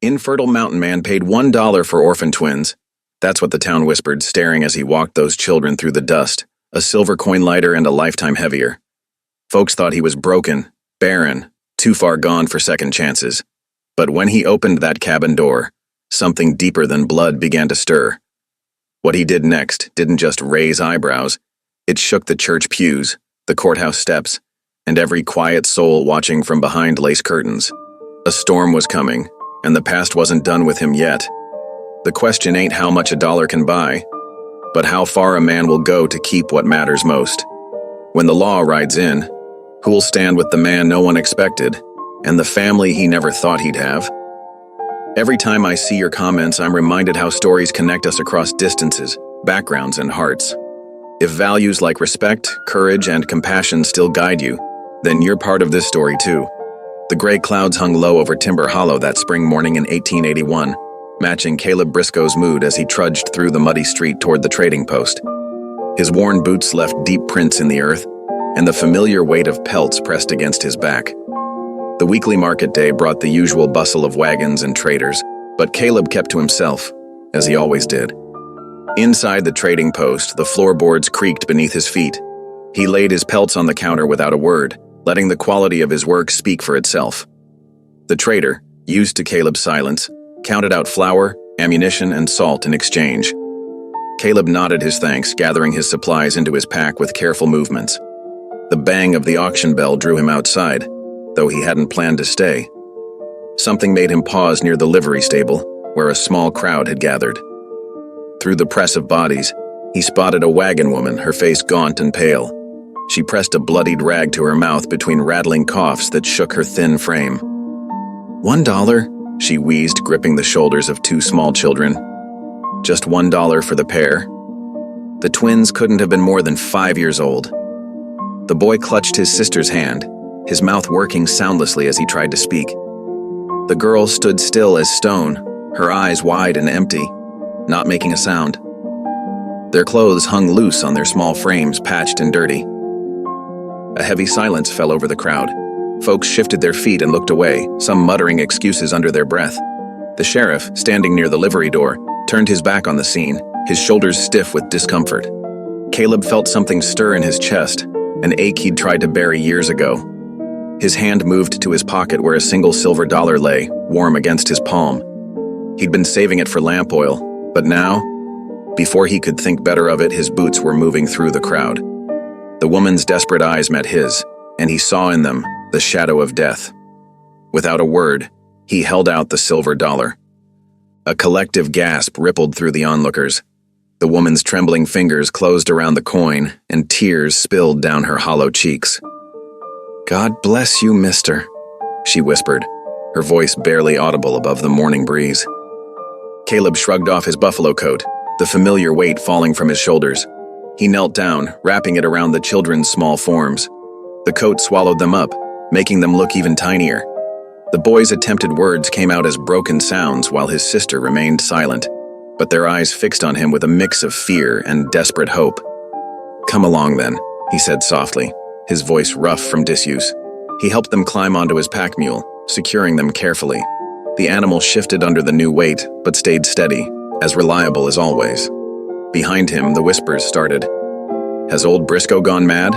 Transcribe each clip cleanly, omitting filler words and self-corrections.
Infertile mountain man paid $1 for orphan twins. That's what the town whispered, staring as he walked those children through the dust, a silver coin lighter and a lifetime heavier. Folks thought he was broken, barren, too far gone for second chances. But when he opened that cabin door, something deeper than blood began to stir. What he did next didn't just raise eyebrows, it shook the church pews, the courthouse steps, and every quiet soul watching from behind lace curtains. A storm was coming, and the past wasn't done with him yet. The question ain't how much a dollar can buy, but how far a man will go to keep what matters most. When the law rides in, who'll stand with the man no one expected, and the family he never thought he'd have? Every time I see your comments, I'm reminded how stories connect us across distances, backgrounds, and hearts. If values like respect, courage, and compassion still guide you, then you're part of this story too. The gray clouds hung low over Timber Hollow that spring morning in 1881, matching Caleb Briscoe's mood as he trudged through the muddy street toward the trading post. His worn boots left deep prints in the earth, and the familiar weight of pelts pressed against his back. The weekly market day brought the usual bustle of wagons and traders, but Caleb kept to himself, as he always did. Inside the trading post, the floorboards creaked beneath his feet. He laid his pelts on the counter without a word, letting the quality of his work speak for itself. The trader, used to Caleb's silence, counted out flour, ammunition, and salt in exchange. Caleb nodded his thanks, gathering his supplies into his pack with careful movements. The bang of the auction bell drew him outside, though he hadn't planned to stay. Something made him pause near the livery stable, where a small crowd had gathered. Through the press of bodies, he spotted a wagon woman, her face gaunt and pale. She pressed a bloodied rag to her mouth between rattling coughs that shook her thin frame. $1, she wheezed, gripping the shoulders of two small children. Just $1 for the pair. The twins couldn't have been more than 5 years old. The boy clutched his sister's hand, his mouth working soundlessly as he tried to speak. The girl stood still as stone, her eyes wide and empty, not making a sound. Their clothes hung loose on their small frames, patched and dirty. A heavy silence fell over the crowd. Folks shifted their feet and looked away, some muttering excuses under their breath. The sheriff, standing near the livery door, turned his back on the scene, his shoulders stiff with discomfort. Caleb felt something stir in his chest, an ache he'd tried to bury years ago. His hand moved to his pocket where a single silver dollar lay, warm against his palm. He'd been saving it for lamp oil, but now, before he could think better of it, his boots were moving through the crowd. The woman's desperate eyes met his, and he saw in them the shadow of death. Without a word, he held out the silver dollar. A collective gasp rippled through the onlookers. The woman's trembling fingers closed around the coin, and tears spilled down her hollow cheeks. "God bless you, mister," she whispered, her voice barely audible above the morning breeze. Caleb shrugged off his buffalo coat, the familiar weight falling from his shoulders. He knelt down, wrapping it around the children's small forms. The coat swallowed them up, making them look even tinier. The boy's attempted words came out as broken sounds while his sister remained silent, but their eyes fixed on him with a mix of fear and desperate hope. "Come along then," he said softly, his voice rough from disuse. He helped them climb onto his pack mule, securing them carefully. The animal shifted under the new weight, but stayed steady, as reliable as always. Behind him, the whispers started. "Has old Briscoe gone mad?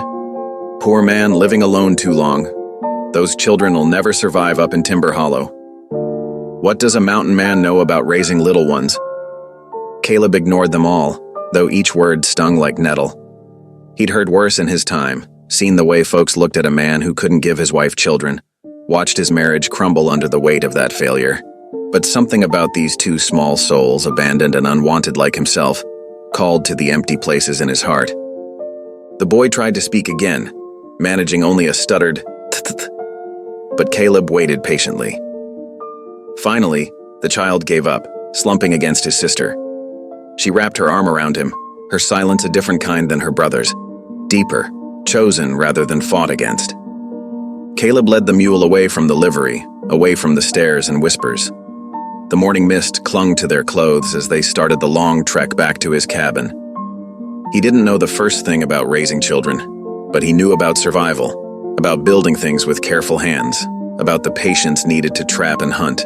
Poor man, living alone too long. Those children will never survive up in Timber Hollow. What does a mountain man know about raising little ones?" Caleb ignored them all, though each word stung like nettle. He'd heard worse in his time, seen the way folks looked at a man who couldn't give his wife children, watched his marriage crumble under the weight of that failure. But something about these two small souls, abandoned and unwanted like himself, called to the empty places in his heart. The boy tried to speak again, managing only a stuttered th-th-th, but Caleb waited patiently. Finally, the child gave up, slumping against his sister. She wrapped her arm around him, her silence a different kind than her brother's, deeper, chosen rather than fought against. Caleb led the mule away from the livery, away from the stares and whispers. The morning mist clung to their clothes as they started the long trek back to his cabin. He didn't know the first thing about raising children, but he knew about survival, about building things with careful hands, about the patience needed to trap and hunt.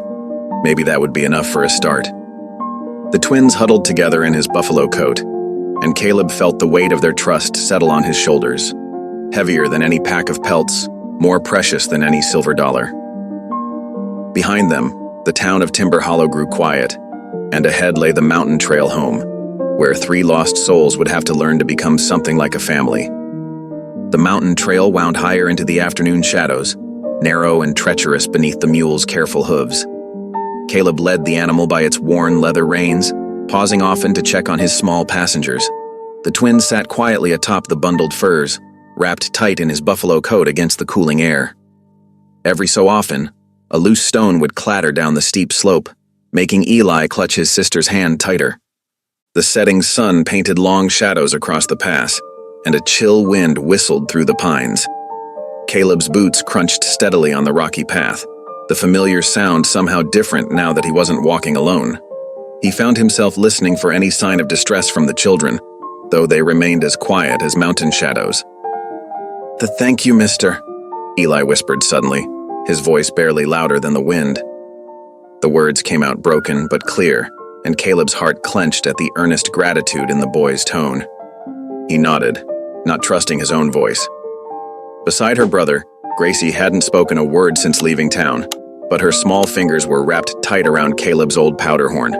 Maybe that would be enough for a start. The twins huddled together in his buffalo coat, and Caleb felt the weight of their trust settle on his shoulders, heavier than any pack of pelts, more precious than any silver dollar. Behind them, the town of Timber Hollow grew quiet, and ahead lay the mountain trail home, where 3 lost souls would have to learn to become something like a family. The mountain trail wound higher into the afternoon shadows, narrow and treacherous beneath the mule's careful hooves. Caleb led the animal by its worn leather reins, pausing often to check on his small passengers. The twins sat quietly atop the bundled furs, wrapped tight in his buffalo coat against the cooling air. Every so often, a loose stone would clatter down the steep slope, making Eli clutch his sister's hand tighter. The setting sun painted long shadows across the pass, and a chill wind whistled through the pines. Caleb's boots crunched steadily on the rocky path, the familiar sound somehow different now that he wasn't walking alone. He found himself listening for any sign of distress from the children, though they remained as quiet as mountain shadows. Thank you, mister," Eli whispered suddenly, his voice barely louder than the wind. The words came out broken but clear, and Caleb's heart clenched at the earnest gratitude in the boy's tone. He nodded, not trusting his own voice. Beside her brother, Gracie hadn't spoken a word since leaving town, but her small fingers were wrapped tight around Caleb's old powder horn.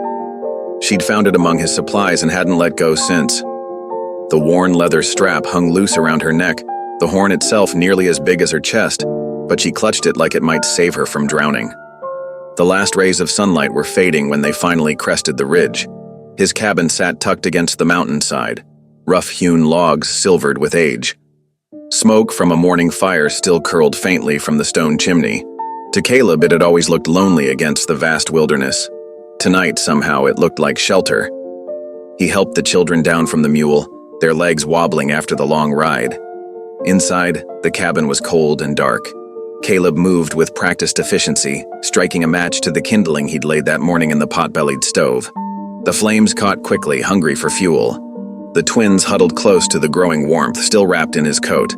She'd found it among his supplies and hadn't let go since. The worn leather strap hung loose around her neck, the horn itself nearly as big as her chest, but she clutched it like it might save her from drowning. The last rays of sunlight were fading when they finally crested the ridge. His cabin sat tucked against the mountainside, rough-hewn logs silvered with age. Smoke from a morning fire still curled faintly from the stone chimney. To Caleb, it had always looked lonely against the vast wilderness. Tonight, somehow, it looked like shelter. He helped the children down from the mule, their legs wobbling after the long ride. Inside, the cabin was cold and dark. Caleb moved with practiced efficiency, striking a match to the kindling he'd laid that morning in the pot-bellied stove. The flames caught quickly, hungry for fuel. The twins huddled close to the growing warmth, still wrapped in his coat.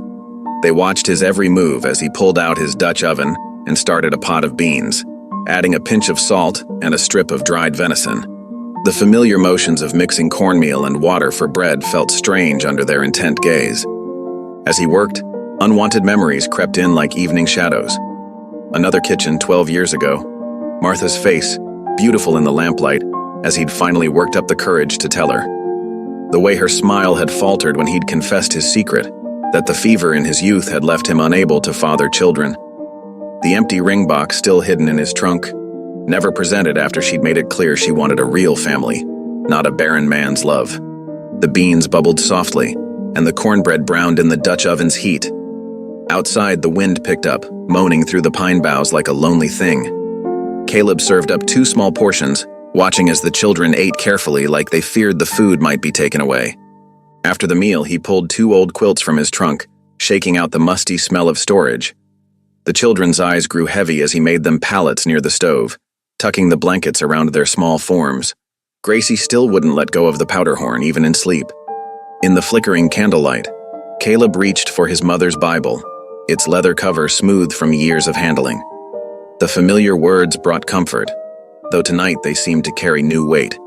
They watched his every move as he pulled out his Dutch oven and started a pot of beans, adding a pinch of salt and a strip of dried venison. The familiar motions of mixing cornmeal and water for bread felt strange under their intent gaze. As he worked, unwanted memories crept in like evening shadows. Another kitchen 12 years ago. Martha's face, beautiful in the lamplight, as he'd finally worked up the courage to tell her. The way her smile had faltered when he'd confessed his secret, that the fever in his youth had left him unable to father children. The empty ring box still hidden in his trunk, never presented after she'd made it clear she wanted a real family, not a barren man's love. The beans bubbled softly, and the cornbread browned in the Dutch oven's heat. Outside, the wind picked up, moaning through the pine boughs like a lonely thing. Caleb served up 2 small portions, watching as the children ate carefully like they feared the food might be taken away. After the meal, he pulled 2 old quilts from his trunk, shaking out the musty smell of storage. The children's eyes grew heavy as he made them pallets near the stove, tucking the blankets around their small forms. Gracie still wouldn't let go of the powder horn, even in sleep. In the flickering candlelight, Caleb reached for his mother's Bible, its leather cover smooth from years of handling. The familiar words brought comfort, though tonight they seemed to carry new weight.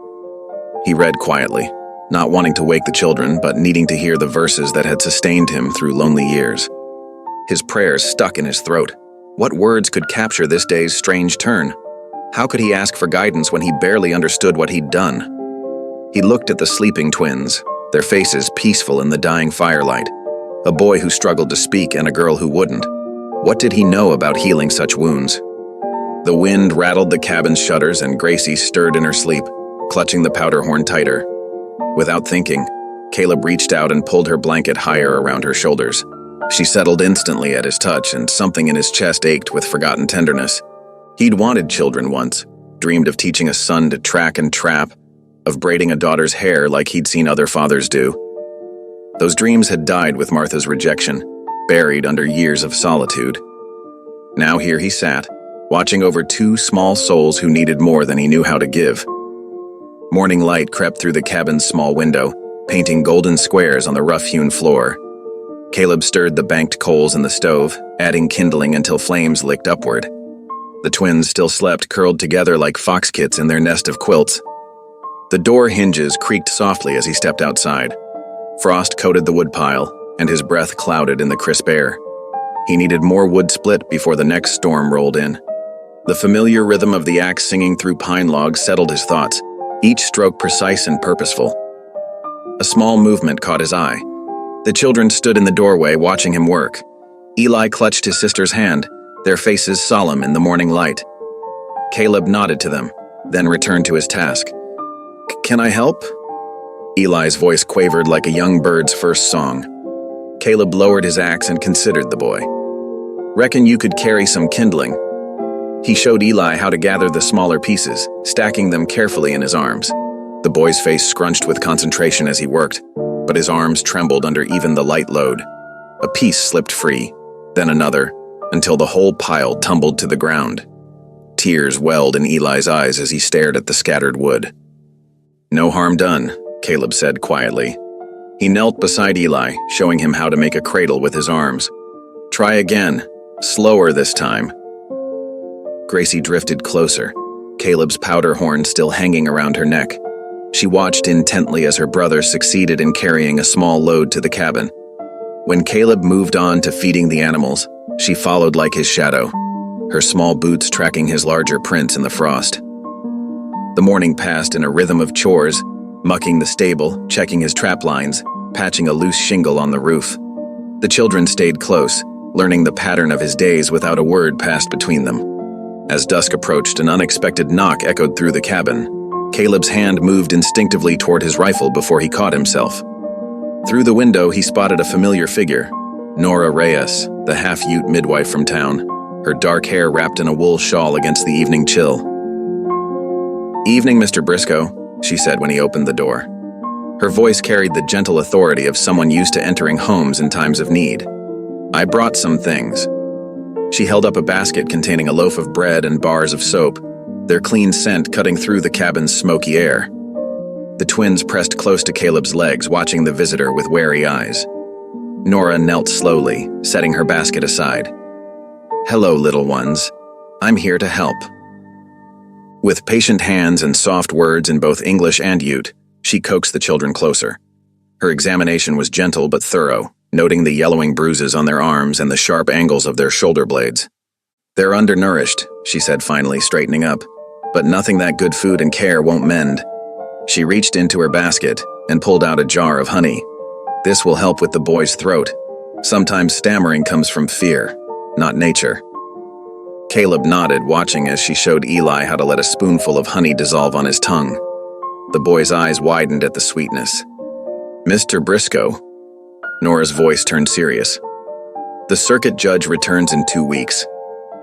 He read quietly, not wanting to wake the children, but needing to hear the verses that had sustained him through lonely years. His prayers stuck in his throat. What words could capture this day's strange turn? How could he ask for guidance when he barely understood what he'd done? He looked at the sleeping twins, their faces peaceful in the dying firelight, a boy who struggled to speak and a girl who wouldn't. What did he know about healing such wounds? The wind rattled the cabin's shutters and Gracie stirred in her sleep, clutching the powder horn tighter. Without thinking, Caleb reached out and pulled her blanket higher around her shoulders. She settled instantly at his touch, and something in his chest ached with forgotten tenderness. He'd wanted children once, dreamed of teaching a son to track and trap, of braiding a daughter's hair like he'd seen other fathers do. Those dreams had died with Martha's rejection, buried under years of solitude. Now here he sat, watching over 2 small souls who needed more than he knew how to give. Morning light crept through the cabin's small window, painting golden squares on the rough-hewn floor. Caleb stirred the banked coals in the stove, adding kindling until flames licked upward. The twins still slept curled together like fox kits in their nest of quilts. The door hinges creaked softly as he stepped outside. Frost coated the woodpile, and his breath clouded in the crisp air. He needed more wood split before the next storm rolled in. The familiar rhythm of the axe singing through pine logs settled his thoughts, each stroke precise and purposeful. A small movement caught his eye. The children stood in the doorway watching him work. Eli clutched his sister's hand, their faces solemn in the morning light. Caleb nodded to them, then returned to his task. "Can I help?" Eli's voice quavered like a young bird's first song. Caleb lowered his axe and considered the boy. "Reckon you could carry some kindling." He showed Eli how to gather the smaller pieces, stacking them carefully in his arms. The boy's face scrunched with concentration as he worked, but his arms trembled under even the light load. A piece slipped free, then another, until the whole pile tumbled to the ground. Tears welled in Eli's eyes as he stared at the scattered wood. "No harm done," Caleb said quietly. He knelt beside Eli, showing him how to make a cradle with his arms. "Try again, slower this time." Gracie drifted closer, Caleb's powder horn still hanging around her neck. She watched intently as her brother succeeded in carrying a small load to the cabin. When Caleb moved on to feeding the animals, she followed like his shadow, her small boots tracking his larger prints in the frost. The morning passed in a rhythm of chores, mucking the stable, checking his trap lines, patching a loose shingle on the roof. The children stayed close, learning the pattern of his days without a word passed between them. As dusk approached, an unexpected knock echoed through the cabin. Caleb's hand moved instinctively toward his rifle before he caught himself. Through the window, he spotted a familiar figure, Nora Reyes, the half-Ute midwife from town, her dark hair wrapped in a wool shawl against the evening chill. "Evening, Mr. Briscoe," she said when he opened the door. Her voice carried the gentle authority of someone used to entering homes in times of need. "I brought some things." She held up a basket containing a loaf of bread and bars of soap, their clean scent cutting through the cabin's smoky air. The twins pressed close to Caleb's legs, watching the visitor with wary eyes. Nora knelt slowly, setting her basket aside. "Hello, little ones. I'm here to help." With patient hands and soft words in both English and Ute, she coaxed the children closer. Her examination was gentle but thorough, noting the yellowing bruises on their arms and the sharp angles of their shoulder blades. "They're undernourished," she said finally, straightening up, "but nothing that good food and care won't mend." She reached into her basket and pulled out a jar of honey. "This will help with the boy's throat. Sometimes stammering comes from fear, not nature." Caleb nodded, watching as she showed Eli how to let a spoonful of honey dissolve on his tongue. The boy's eyes widened at the sweetness. "Mr. Briscoe." Nora's voice turned serious. "The circuit judge returns in 2 weeks.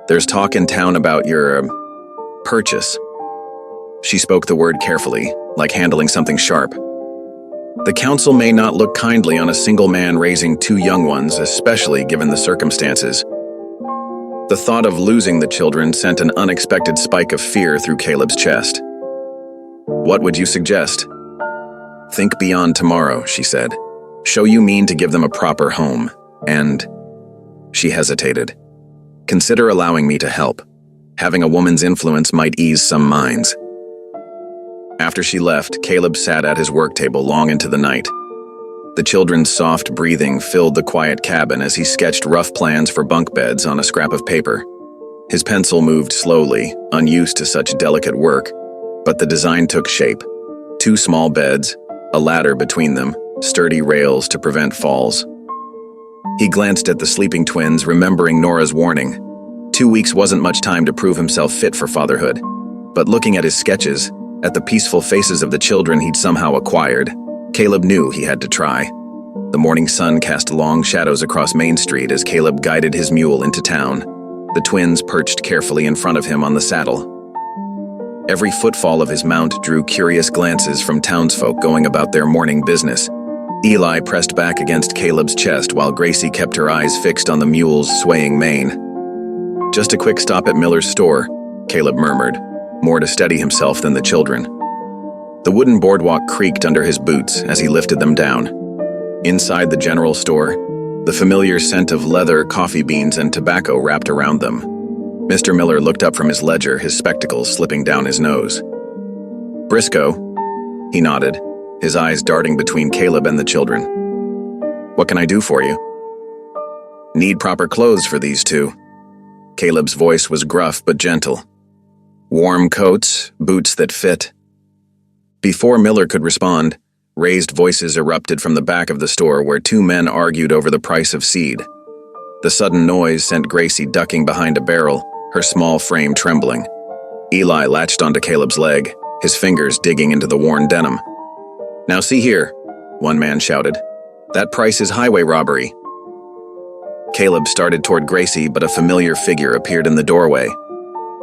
There's talk in town about your, purchase." She spoke the word carefully, like handling something sharp. "The council may not look kindly on a single man raising 2 young ones, especially given the circumstances." The thought of losing the children sent an unexpected spike of fear through Caleb's chest. "What would you suggest?" "Think beyond tomorrow," she said. "Show you mean to give them a proper home, and—" She hesitated. "Consider allowing me to help. Having a woman's influence might ease some minds." After she left, Caleb sat at his work table long into the night. The children's soft breathing filled the quiet cabin as he sketched rough plans for bunk beds on a scrap of paper. His pencil moved slowly, unused to such delicate work, but the design took shape. 2 small beds, a ladder between them, sturdy rails to prevent falls. He glanced at the sleeping twins, remembering Nora's warning. 2 weeks wasn't much time to prove himself fit for fatherhood, but looking at his sketches, at the peaceful faces of the children he'd somehow acquired, Caleb knew he had to try. The morning sun cast long shadows across Main Street as Caleb guided his mule into town, the twins perched carefully in front of him on the saddle. Every footfall of his mount drew curious glances from townsfolk going about their morning business. Eli pressed back against Caleb's chest while Gracie kept her eyes fixed on the mule's swaying mane. "Just a quick stop at Miller's store," Caleb murmured, more to steady himself than the children. The wooden boardwalk creaked under his boots as he lifted them down. Inside the general store, the familiar scent of leather, coffee beans, and tobacco wrapped around them. Mr. Miller looked up from his ledger, his spectacles slipping down his nose. "Briscoe," he nodded, his eyes darting between Caleb and the children. "What can I do for you?" "Need proper clothes for these two." Caleb's voice was gruff but gentle. "Warm coats, boots that fit." Before Miller could respond, raised voices erupted from the back of the store where two men argued over the price of seed. The sudden noise sent Gracie ducking behind a barrel, her small frame trembling. Eli latched onto Caleb's leg, his fingers digging into the worn denim. "Now see here," one man shouted. "That price is highway robbery." Caleb started toward Gracie, but a familiar figure appeared in the doorway.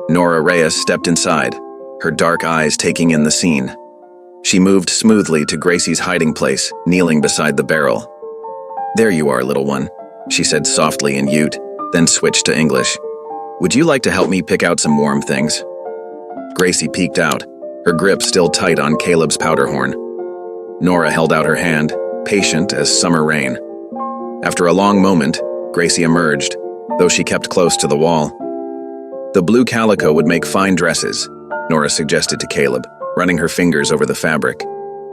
Nora Reyes stepped inside, her dark eyes taking in the scene. She moved smoothly to Gracie's hiding place, kneeling beside the barrel. "There you are, little one," she said softly in Ute, then switched to English. "Would you like to help me pick out some warm things?" Gracie peeked out, her grip still tight on Caleb's powder horn. Nora held out her hand, patient as summer rain. After a long moment, Gracie emerged, though she kept close to the wall. "The blue calico would make fine dresses," Nora suggested to Caleb, running her fingers over the fabric.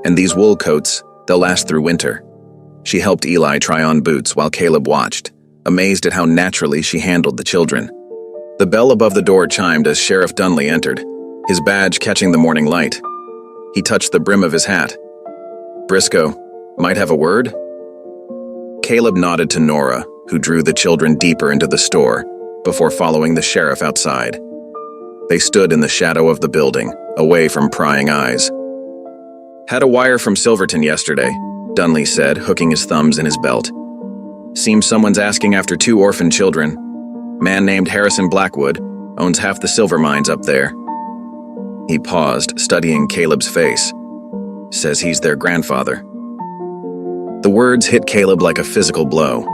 "And these wool coats, they'll last through winter." She helped Eli try on boots while Caleb watched, amazed at how naturally she handled the children. The bell above the door chimed as Sheriff Dunley entered, his badge catching the morning light. He touched the brim of his hat. "Briscoe, might have a word?" Caleb nodded to Nora, who drew the children deeper into the store, before following the sheriff outside. They stood in the shadow of the building, away from prying eyes. "Had a wire from Silverton yesterday," Dunley said, hooking his thumbs in his belt. "Seems someone's asking after two orphan children. Man named Harrison Blackwood owns half the silver mines up there." He paused, studying Caleb's face. "Says he's their grandfather." The words hit Caleb like a physical blow.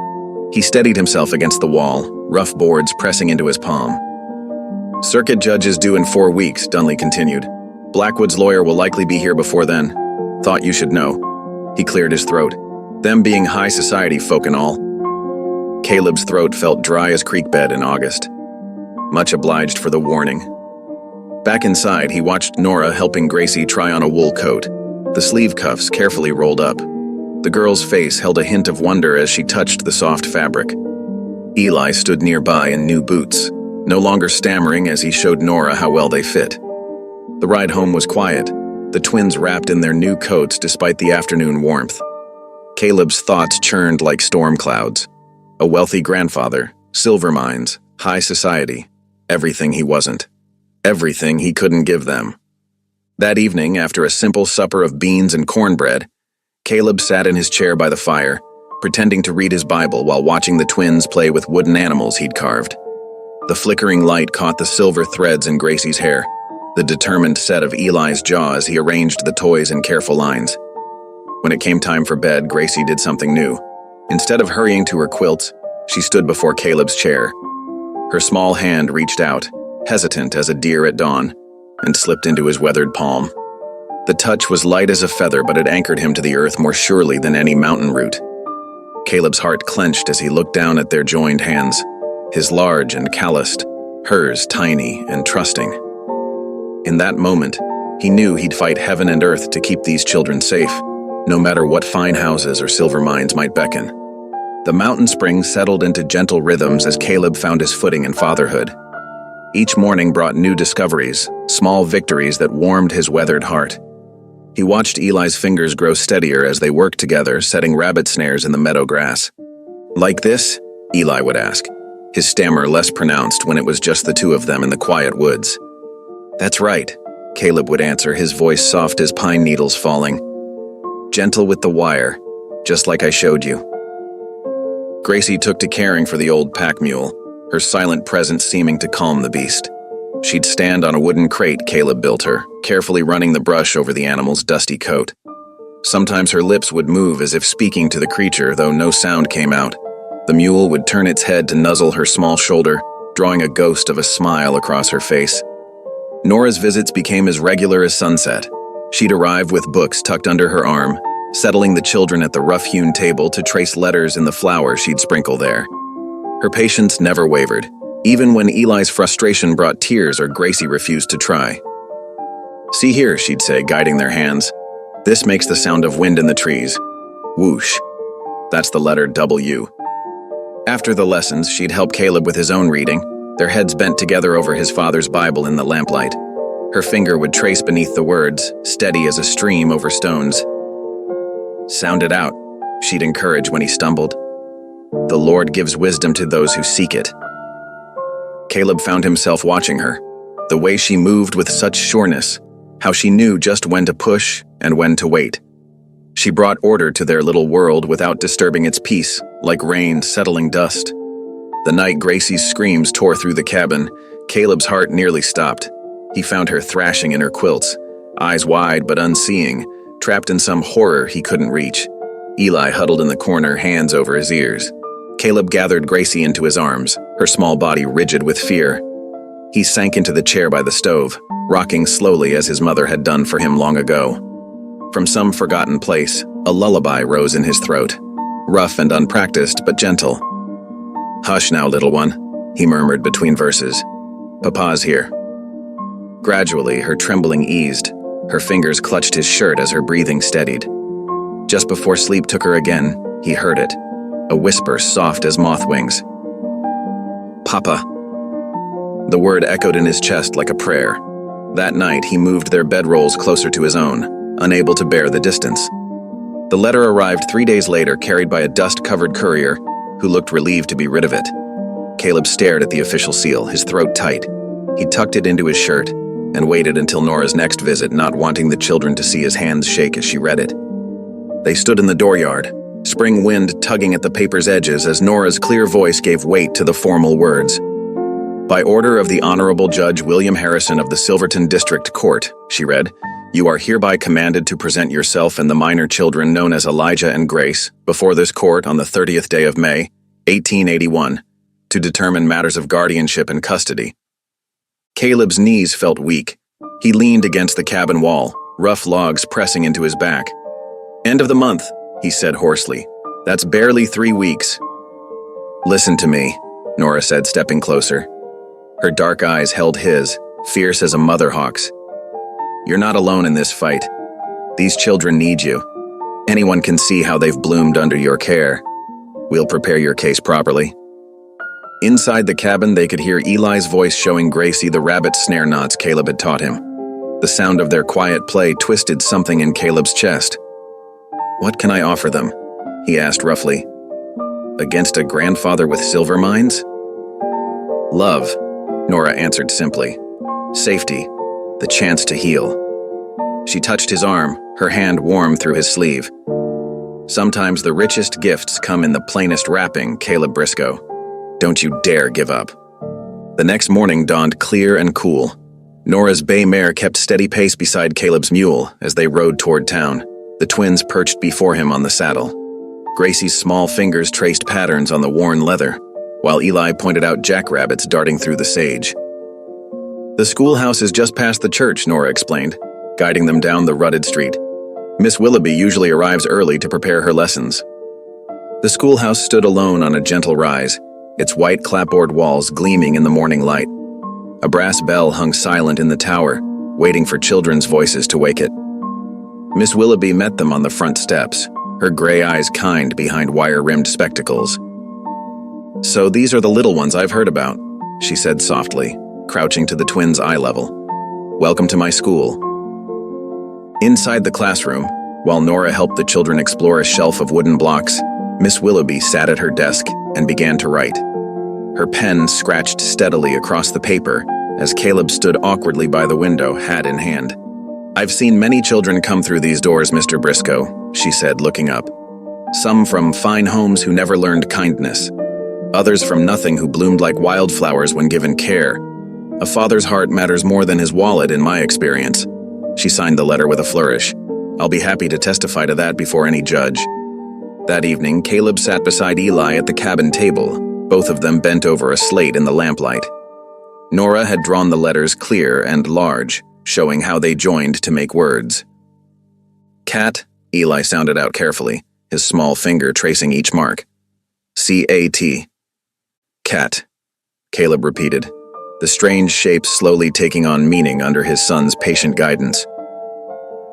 He steadied himself against the wall, rough boards pressing into his palm. "Circuit judge is due in 4 weeks," Dunley continued. "Blackwood's lawyer will likely be here before then. Thought you should know." He cleared his throat. "Them being high society folk and all." Caleb's throat felt dry as creek bed in August. Much obliged for the warning. Back inside, he watched Nora helping Gracie try on a wool coat, the sleeve cuffs carefully rolled up. The girl's face held a hint of wonder as she touched the soft fabric. Eli stood nearby in new boots, no longer stammering as he showed Nora how well they fit. The ride home was quiet, the twins wrapped in their new coats despite the afternoon warmth. Caleb's thoughts churned like storm clouds. A wealthy grandfather, silver mines, high society, everything he wasn't. Everything he couldn't give them. That evening, after a simple supper of beans and cornbread, Caleb sat in his chair by the fire, pretending to read his Bible while watching the twins play with wooden animals he'd carved. The flickering light caught the silver threads in Gracie's hair, the determined set of Eli's jaw as he arranged the toys in careful lines. When it came time for bed, Gracie did something new. Instead of hurrying to her quilt, she stood before Caleb's chair. Her small hand reached out, hesitant as a deer at dawn, and slipped into his weathered palm. The touch was light as a feather, but it anchored him to the earth more surely than any mountain root. Caleb's heart clenched as he looked down at their joined hands, his large and calloused, hers tiny and trusting. In that moment, he knew he'd fight heaven and earth to keep these children safe, no matter what fine houses or silver mines might beckon. The mountain spring settled into gentle rhythms as Caleb found his footing in fatherhood. Each morning brought new discoveries, small victories that warmed his weathered heart. He watched Eli's fingers grow steadier as they worked together, setting rabbit snares in the meadow grass. "Like this?" Eli would ask, his stammer less pronounced when it was just the two of them in the quiet woods. "That's right," Caleb would answer, his voice soft as pine needles falling. "Gentle with the wire, just like I showed you." Gracie took to caring for the old pack mule, her silent presence seeming to calm the beast. She'd stand on a wooden crate Caleb built her, carefully running the brush over the animal's dusty coat. Sometimes her lips would move as if speaking to the creature, though no sound came out. The mule would turn its head to nuzzle her small shoulder, drawing a ghost of a smile across her face. Nora's visits became as regular as sunset. She'd arrive with books tucked under her arm, settling the children at the rough-hewn table to trace letters in the flowers she'd sprinkle there. Her patience never wavered, even when Eli's frustration brought tears or Gracie refused to try. "See here," she'd say, guiding their hands. "This makes the sound of wind in the trees. Whoosh. That's the letter W." After the lessons, she'd help Caleb with his own reading, their heads bent together over his father's Bible in the lamplight. Her finger would trace beneath the words, steady as a stream over stones. "Sound it out," she'd encourage when he stumbled. "The Lord gives wisdom to those who seek it." Caleb found himself watching her, the way she moved with such sureness, how she knew just when to push and when to wait. She brought order to their little world without disturbing its peace, like rain settling dust. The night Gracie's screams tore through the cabin, Caleb's heart nearly stopped. He found her thrashing in her quilts, eyes wide but unseeing, trapped in some horror he couldn't reach. Eli huddled in the corner, hands over his ears. Caleb gathered Gracie into his arms, her small body rigid with fear. He sank into the chair by the stove, rocking slowly as his mother had done for him long ago. From some forgotten place, a lullaby rose in his throat, rough and unpracticed but gentle. "Hush now, little one," he murmured between verses. "Papa's here." Gradually, her trembling eased. Her fingers clutched his shirt as her breathing steadied. Just before sleep took her again, he heard it, a whisper soft as moth wings. "Papa." The word echoed in his chest like a prayer. That night, he moved their bedrolls closer to his own, unable to bear the distance. The letter arrived 3 days later, carried by a dust-covered courier who looked relieved to be rid of it. Caleb stared at the official seal, his throat tight. He tucked it into his shirt and waited until Nora's next visit, not wanting the children to see his hands shake as she read it. They stood in the dooryard, spring wind tugging at the paper's edges as Nora's clear voice gave weight to the formal words. "By order of the Honorable Judge William Harrison of the Silverton District Court," she read, "you are hereby commanded to present yourself and the minor children known as Elijah and Grace before this court on the 30th day of May, 1881, to determine matters of guardianship and custody." Caleb's knees felt weak. He leaned against the cabin wall, rough logs pressing into his back. "End of the month," he said hoarsely. "That's barely 3 weeks." "Listen to me," Nora said, stepping closer. Her dark eyes held his, fierce as a mother hawk's. "You're not alone in this fight. These children need you. Anyone can see how they've bloomed under your care. We'll prepare your case properly." Inside the cabin, they could hear Eli's voice showing Gracie the rabbit snare knots Caleb had taught him. The sound of their quiet play twisted something in Caleb's chest. "What can I offer them?" he asked roughly. "Against a grandfather with silver mines?" "Love," Nora answered simply. "Safety, the chance to heal." She touched his arm, her hand warm through his sleeve. "Sometimes the richest gifts come in the plainest wrapping, Caleb Briscoe. Don't you dare give up." The next morning dawned clear and cool. Nora's bay mare kept steady pace beside Caleb's mule as they rode toward town, the twins perched before him on the saddle. Gracie's small fingers traced patterns on the worn leather, while Eli pointed out jackrabbits darting through the sage. "The schoolhouse is just past the church," Nora explained, guiding them down the rutted street. "Miss Willoughby usually arrives early to prepare her lessons." The schoolhouse stood alone on a gentle rise, its white clapboard walls gleaming in the morning light. A brass bell hung silent in the tower, waiting for children's voices to wake it. Miss Willoughby met them on the front steps, her gray eyes kind behind wire-rimmed spectacles. "So these are the little ones I've heard about," she said softly, crouching to the twins' eye level. "Welcome to my school." Inside the classroom, while Nora helped the children explore a shelf of wooden blocks, Miss Willoughby sat at her desk and began to write. Her pen scratched steadily across the paper as Caleb stood awkwardly by the window, hat in hand. "I've seen many children come through these doors, Mr. Briscoe," she said, looking up. "Some from fine homes who never learned kindness. Others from nothing who bloomed like wildflowers when given care. A father's heart matters more than his wallet, in my experience." She signed the letter with a flourish. "I'll be happy to testify to that before any judge." That evening, Caleb sat beside Eli at the cabin table, both of them bent over a slate in the lamplight. Nora had drawn the letters clear and large, showing how they joined to make words. "Cat," Eli sounded out carefully, his small finger tracing each mark. "C-A-T. Cat." Caleb repeated, the strange shape slowly taking on meaning under his son's patient guidance.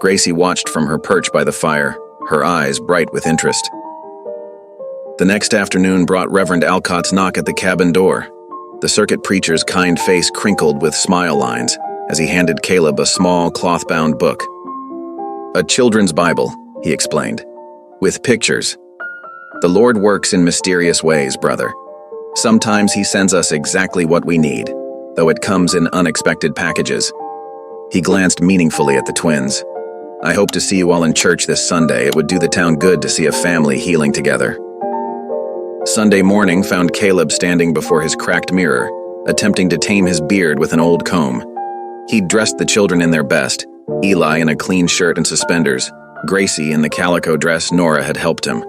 Gracie watched from her perch by the fire, her eyes bright with interest. The next afternoon brought Reverend Alcott's knock at the cabin door. The circuit preacher's kind face crinkled with smile lines as he handed Caleb a small cloth-bound book. A children's Bible, he explained, with pictures. The Lord works in mysterious ways, brother. Sometimes he sends us exactly what we need, though it comes in unexpected packages. He glanced meaningfully at the twins. I hope to see you all in church this Sunday. It would do the town good to see a family healing together. Sunday morning found Caleb standing before his cracked mirror, attempting to tame his beard with an old comb. He'd dressed the children in their best, Eli in a clean shirt and suspenders, Gracie in the calico dress Nora had helped him.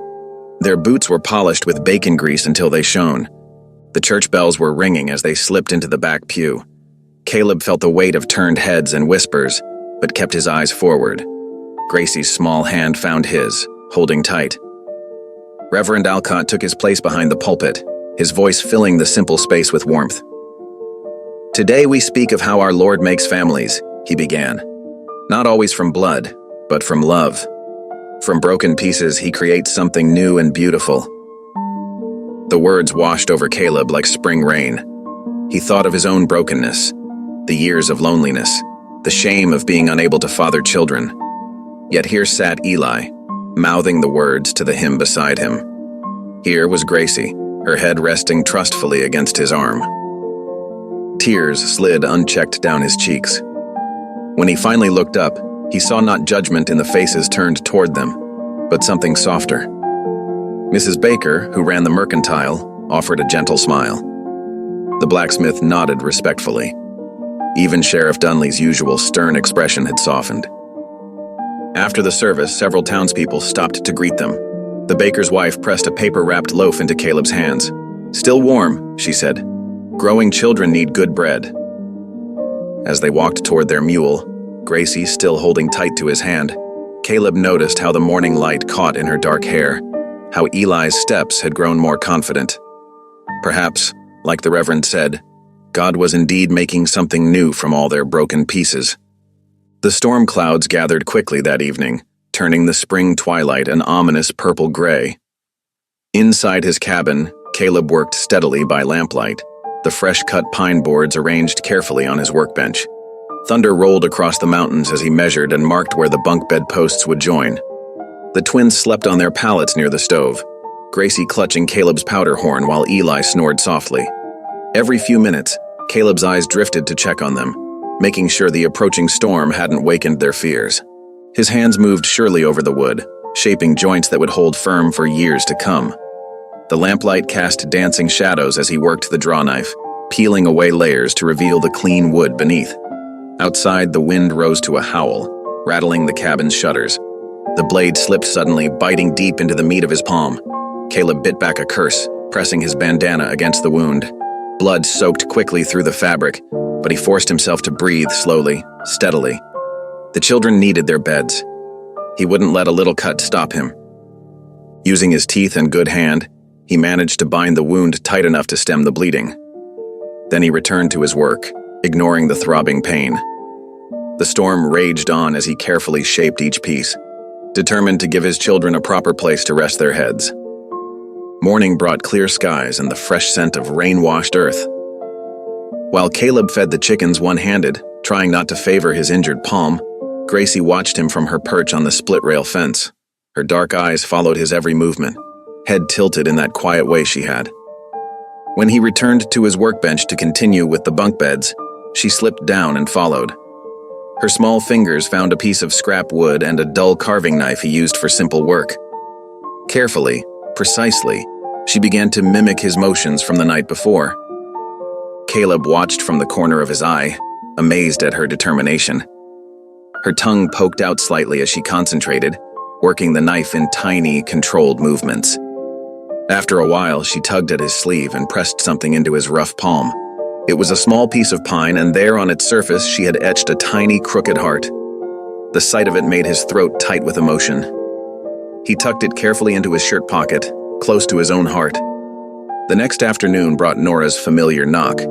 Their boots were polished with bacon grease until they shone. The church bells were ringing as they slipped into the back pew. Caleb felt the weight of turned heads and whispers, but kept his eyes forward. Gracie's small hand found his, holding tight. Reverend Alcott took his place behind the pulpit, his voice filling the simple space with warmth. Today we speak of how our Lord makes families, he began. Not always from blood, but from love. From broken pieces, he creates something new and beautiful. The words washed over Caleb like spring rain. He thought of his own brokenness, the years of loneliness, the shame of being unable to father children. Yet here sat Eli, mouthing the words to the hymn beside him. Here was Gracie, her head resting trustfully against his arm. Tears slid unchecked down his cheeks. When he finally looked up, he saw not judgment in the faces turned toward them, but something softer. Mrs. Baker, who ran the mercantile, offered a gentle smile. The blacksmith nodded respectfully. Even Sheriff Dunley's usual stern expression had softened. After the service, several townspeople stopped to greet them. The baker's wife pressed a paper-wrapped loaf into Caleb's hands. Still warm, she said. Growing children need good bread. As they walked toward their mule, Gracie still holding tight to his hand, Caleb noticed how the morning light caught in her dark hair, how Eli's steps had grown more confident. Perhaps, like the Reverend said, God was indeed making something new from all their broken pieces. The storm clouds gathered quickly that evening, turning the spring twilight an ominous purple-gray. Inside his cabin, Caleb worked steadily by lamplight, the fresh-cut pine boards arranged carefully on his workbench. Thunder rolled across the mountains as he measured and marked where the bunk bed posts would join. The twins slept on their pallets near the stove, Gracie clutching Caleb's powder horn while Eli snored softly. Every few minutes, Caleb's eyes drifted to check on them, making sure the approaching storm hadn't wakened their fears. His hands moved surely over the wood, shaping joints that would hold firm for years to come. The lamplight cast dancing shadows as he worked the draw knife, peeling away layers to reveal the clean wood beneath. Outside, the wind rose to a howl, rattling the cabin's shutters. The blade slipped suddenly, biting deep into the meat of his palm. Caleb bit back a curse, pressing his bandana against the wound. Blood soaked quickly through the fabric, but he forced himself to breathe slowly, steadily. The children needed their beds. He wouldn't let a little cut stop him. Using his teeth and good hand, he managed to bind the wound tight enough to stem the bleeding. Then he returned to his work, ignoring the throbbing pain. The storm raged on as he carefully shaped each piece, determined to give his children a proper place to rest their heads. Morning brought clear skies and the fresh scent of rain-washed earth. While Caleb fed the chickens one-handed, trying not to favor his injured palm, Gracie watched him from her perch on the split-rail fence. Her dark eyes followed his every movement, head tilted in that quiet way she had. When he returned to his workbench to continue with the bunk beds, she slipped down and followed. Her small fingers found a piece of scrap wood and a dull carving knife he used for simple work. Carefully, precisely, she began to mimic his motions from the night before. Caleb watched from the corner of his eye, amazed at her determination. Her tongue poked out slightly as she concentrated, working the knife in tiny, controlled movements. After a while, she tugged at his sleeve and pressed something into his rough palm. It was a small piece of pine, and there on its surface she had etched a tiny, crooked heart. The sight of it made his throat tight with emotion. He tucked it carefully into his shirt pocket, close to his own heart. The next afternoon brought Nora's familiar knock.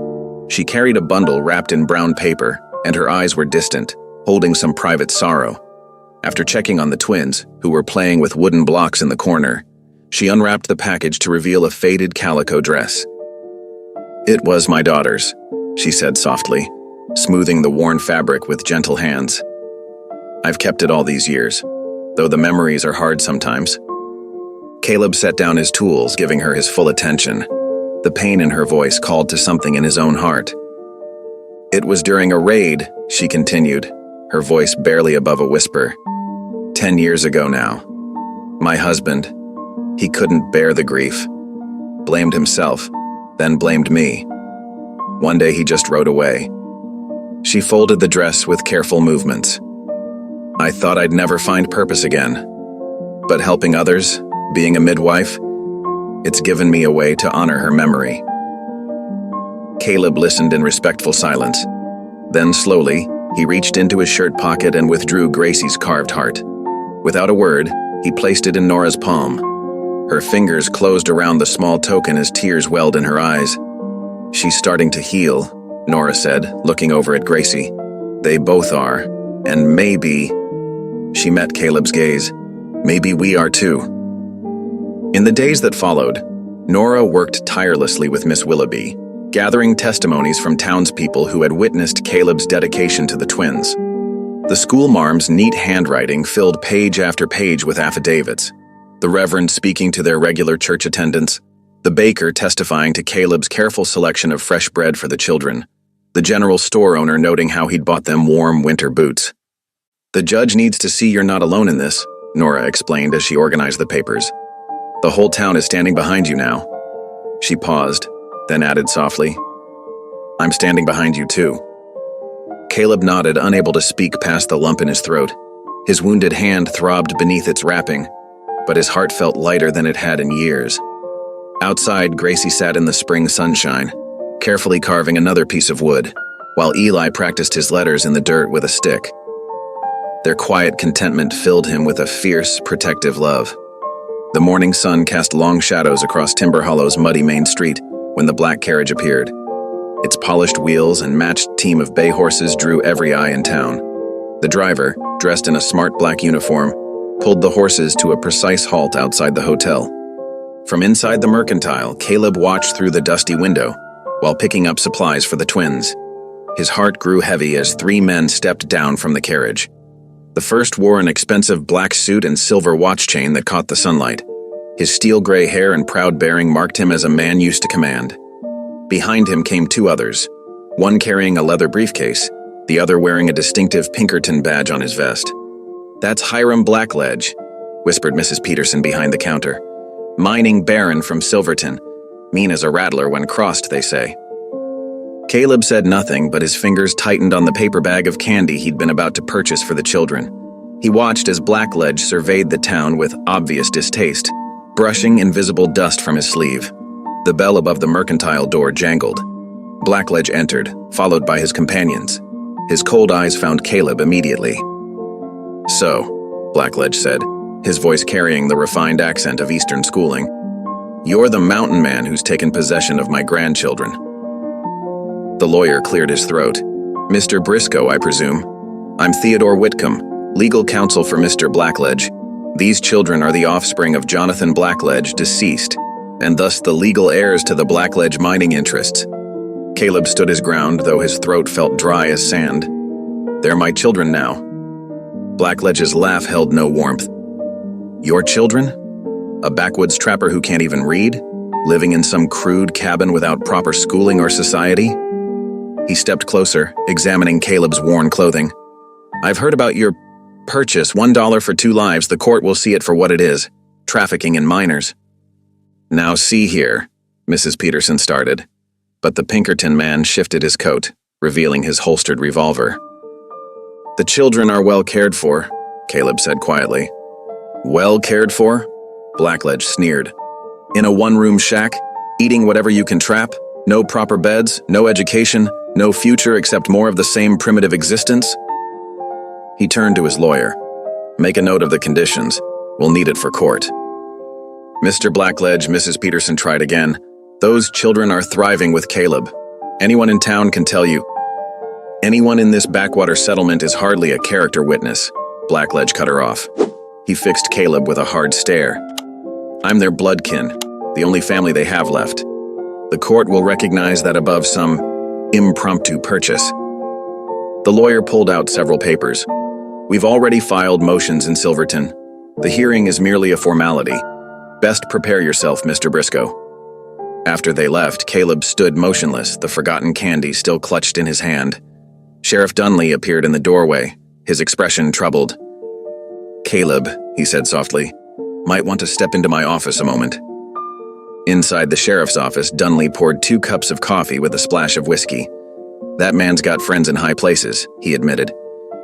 She carried a bundle wrapped in brown paper, and her eyes were distant, holding some private sorrow. After checking on the twins, who were playing with wooden blocks in the corner, she unwrapped the package to reveal a faded calico dress. "It was my daughter's," she said softly, smoothing the worn fabric with gentle hands. "I've kept it all these years, though the memories are hard sometimes." Caleb set down his tools, giving her his full attention. The pain in her voice called to something in his own heart. "It was during a raid," she continued, her voice barely above a whisper. 10 years ago now. My husband, he couldn't bear the grief. Blamed himself, then blamed me. One day he just rode away." She folded the dress with careful movements. "I thought I'd never find purpose again. But helping others, being a midwife, it's given me a way to honor her memory." Caleb listened in respectful silence. Then slowly, he reached into his shirt pocket and withdrew Gracie's carved heart. Without a word, he placed it in Nora's palm. Her fingers closed around the small token as tears welled in her eyes. "She's starting to heal," Nora said, looking over at Gracie. "They both are, and maybe—" She met Caleb's gaze. "Maybe we are too." In the days that followed, Nora worked tirelessly with Miss Willoughby, gathering testimonies from townspeople who had witnessed Caleb's dedication to the twins. The school marm's neat handwriting filled page after page with affidavits, the reverend speaking to their regular church attendance, the baker testifying to Caleb's careful selection of fresh bread for the children, the general store owner noting how he'd bought them warm winter boots. "The judge needs to see you're not alone in this," Nora explained as she organized the papers. "The whole town is standing behind you now." She paused, then added softly, "I'm standing behind you too." Caleb nodded, unable to speak past the lump in his throat. His wounded hand throbbed beneath its wrapping, but his heart felt lighter than it had in years. Outside, Gracie sat in the spring sunshine, carefully carving another piece of wood, while Eli practiced his letters in the dirt with a stick. Their quiet contentment filled him with a fierce, protective love. The morning sun cast long shadows across Timber Hollow's muddy main street when the black carriage appeared. Its polished wheels and matched team of bay horses drew every eye in town. The driver, dressed in a smart black uniform, pulled the horses to a precise halt outside the hotel. From inside the Mercantile, Caleb watched through the dusty window while picking up supplies for the twins. His heart grew heavy as 3 men stepped down from the carriage. The first wore an expensive black suit and silver watch chain that caught the sunlight. His steel-gray hair and proud bearing marked him as a man used to command. Behind him came 2 others, one carrying a leather briefcase, the other wearing a distinctive Pinkerton badge on his vest. "That's Hiram Blackledge," whispered Mrs. Peterson behind the counter. "Mining baron from Silverton. Mean as a rattler when crossed, they say." Caleb said nothing, but his fingers tightened on the paper bag of candy he'd been about to purchase for the children. He watched as Blackledge surveyed the town with obvious distaste, brushing invisible dust from his sleeve. The bell above the Mercantile door jangled. Blackledge entered, followed by his companions. His cold eyes found Caleb immediately. "So," Blackledge said, his voice carrying the refined accent of Eastern schooling, "you're the mountain man who's taken possession of my grandchildren." The lawyer cleared his throat. "Mr. Briscoe, I presume. I'm Theodore Whitcomb, legal counsel for Mr. Blackledge. These children are the offspring of Jonathan Blackledge, deceased, and thus the legal heirs to the Blackledge mining interests." Caleb stood his ground, though his throat felt dry as sand. "They're my children now." Blackledge's laugh held no warmth. "Your children? A backwoods trapper who can't even read? Living in some crude cabin without proper schooling or society?" He stepped closer, examining Caleb's worn clothing. "I've heard about your purchase, $1 for 2 lives. The court will see it for what it is, trafficking in minors." "Now see here," Mrs. Peterson started, but the Pinkerton man shifted his coat, revealing his holstered revolver. "The children are well cared for," Caleb said quietly. "Well cared for?" Blackledge sneered. "In a one-room shack, eating whatever you can trap, no proper beds, no education, no future except more of the same primitive existence?" He turned to his lawyer. "Make a note of the conditions. We'll need it for court." "Mr. Blackledge," Mrs. Peterson tried again. Those children are thriving with Caleb. Anyone in town can tell you. Anyone in this backwater settlement is hardly a character witness. Blackledge cut her off. He fixed Caleb with a hard stare. I'm their bloodkin, the only family they have left. The court will recognize that above some impromptu purchase. The lawyer pulled out several papers. We've already filed motions in Silverton. The hearing is merely a formality. Best prepare yourself, Mr. Briscoe. After they left, Caleb stood motionless, the forgotten candy still clutched in his hand. Sheriff Dunley appeared in the doorway, his expression troubled. Caleb, he said softly, might want to step into my office a moment. Inside the sheriff's office, Dunley poured 2 cups of coffee with a splash of whiskey. That man's got friends in high places, he admitted.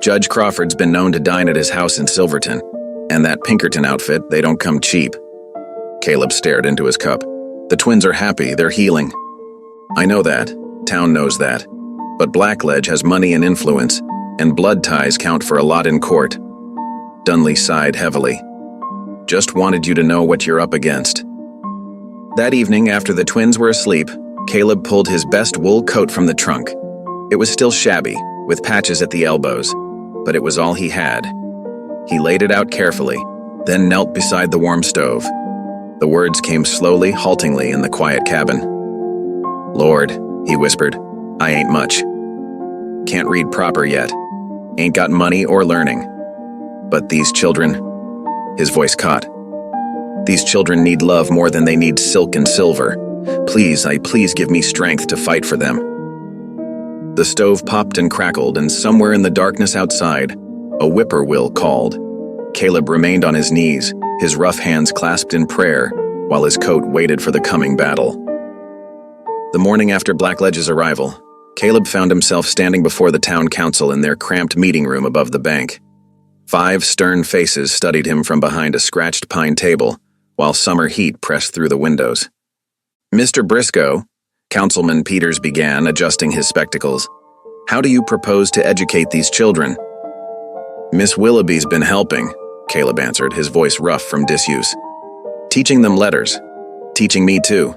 Judge Crawford's been known to dine at his house in Silverton, and that Pinkerton outfit, they don't come cheap. Caleb stared into his cup. The twins are happy, they're healing. I know that, town knows that. But Blackledge has money and influence, and blood ties count for a lot in court. Dunley sighed heavily. Just wanted you to know what you're up against. That evening, after the twins were asleep, Caleb pulled his best wool coat from the trunk. It was still shabby, with patches at the elbows, but it was all he had. He laid it out carefully, then knelt beside the warm stove. The words came slowly, haltingly in the quiet cabin. Lord, he whispered, I ain't much. Can't read proper yet. Ain't got money or learning. But these children, his voice caught. These children need love more than they need silk and silver. Please give me strength to fight for them. The stove popped and crackled, and somewhere in the darkness outside, a whippoorwill called. Caleb remained on his knees, his rough hands clasped in prayer, while his coat waited for the coming battle. The morning after Blackledge's arrival, Caleb found himself standing before the town council in their cramped meeting room above the bank. 5 stern faces studied him from behind a scratched pine table, while summer heat pressed through the windows. Mr. Briscoe, Councilman Peters began, adjusting his spectacles. How do you propose to educate these children? Miss Willoughby's been helping, Caleb answered, his voice rough from disuse. Teaching them letters. Teaching me too.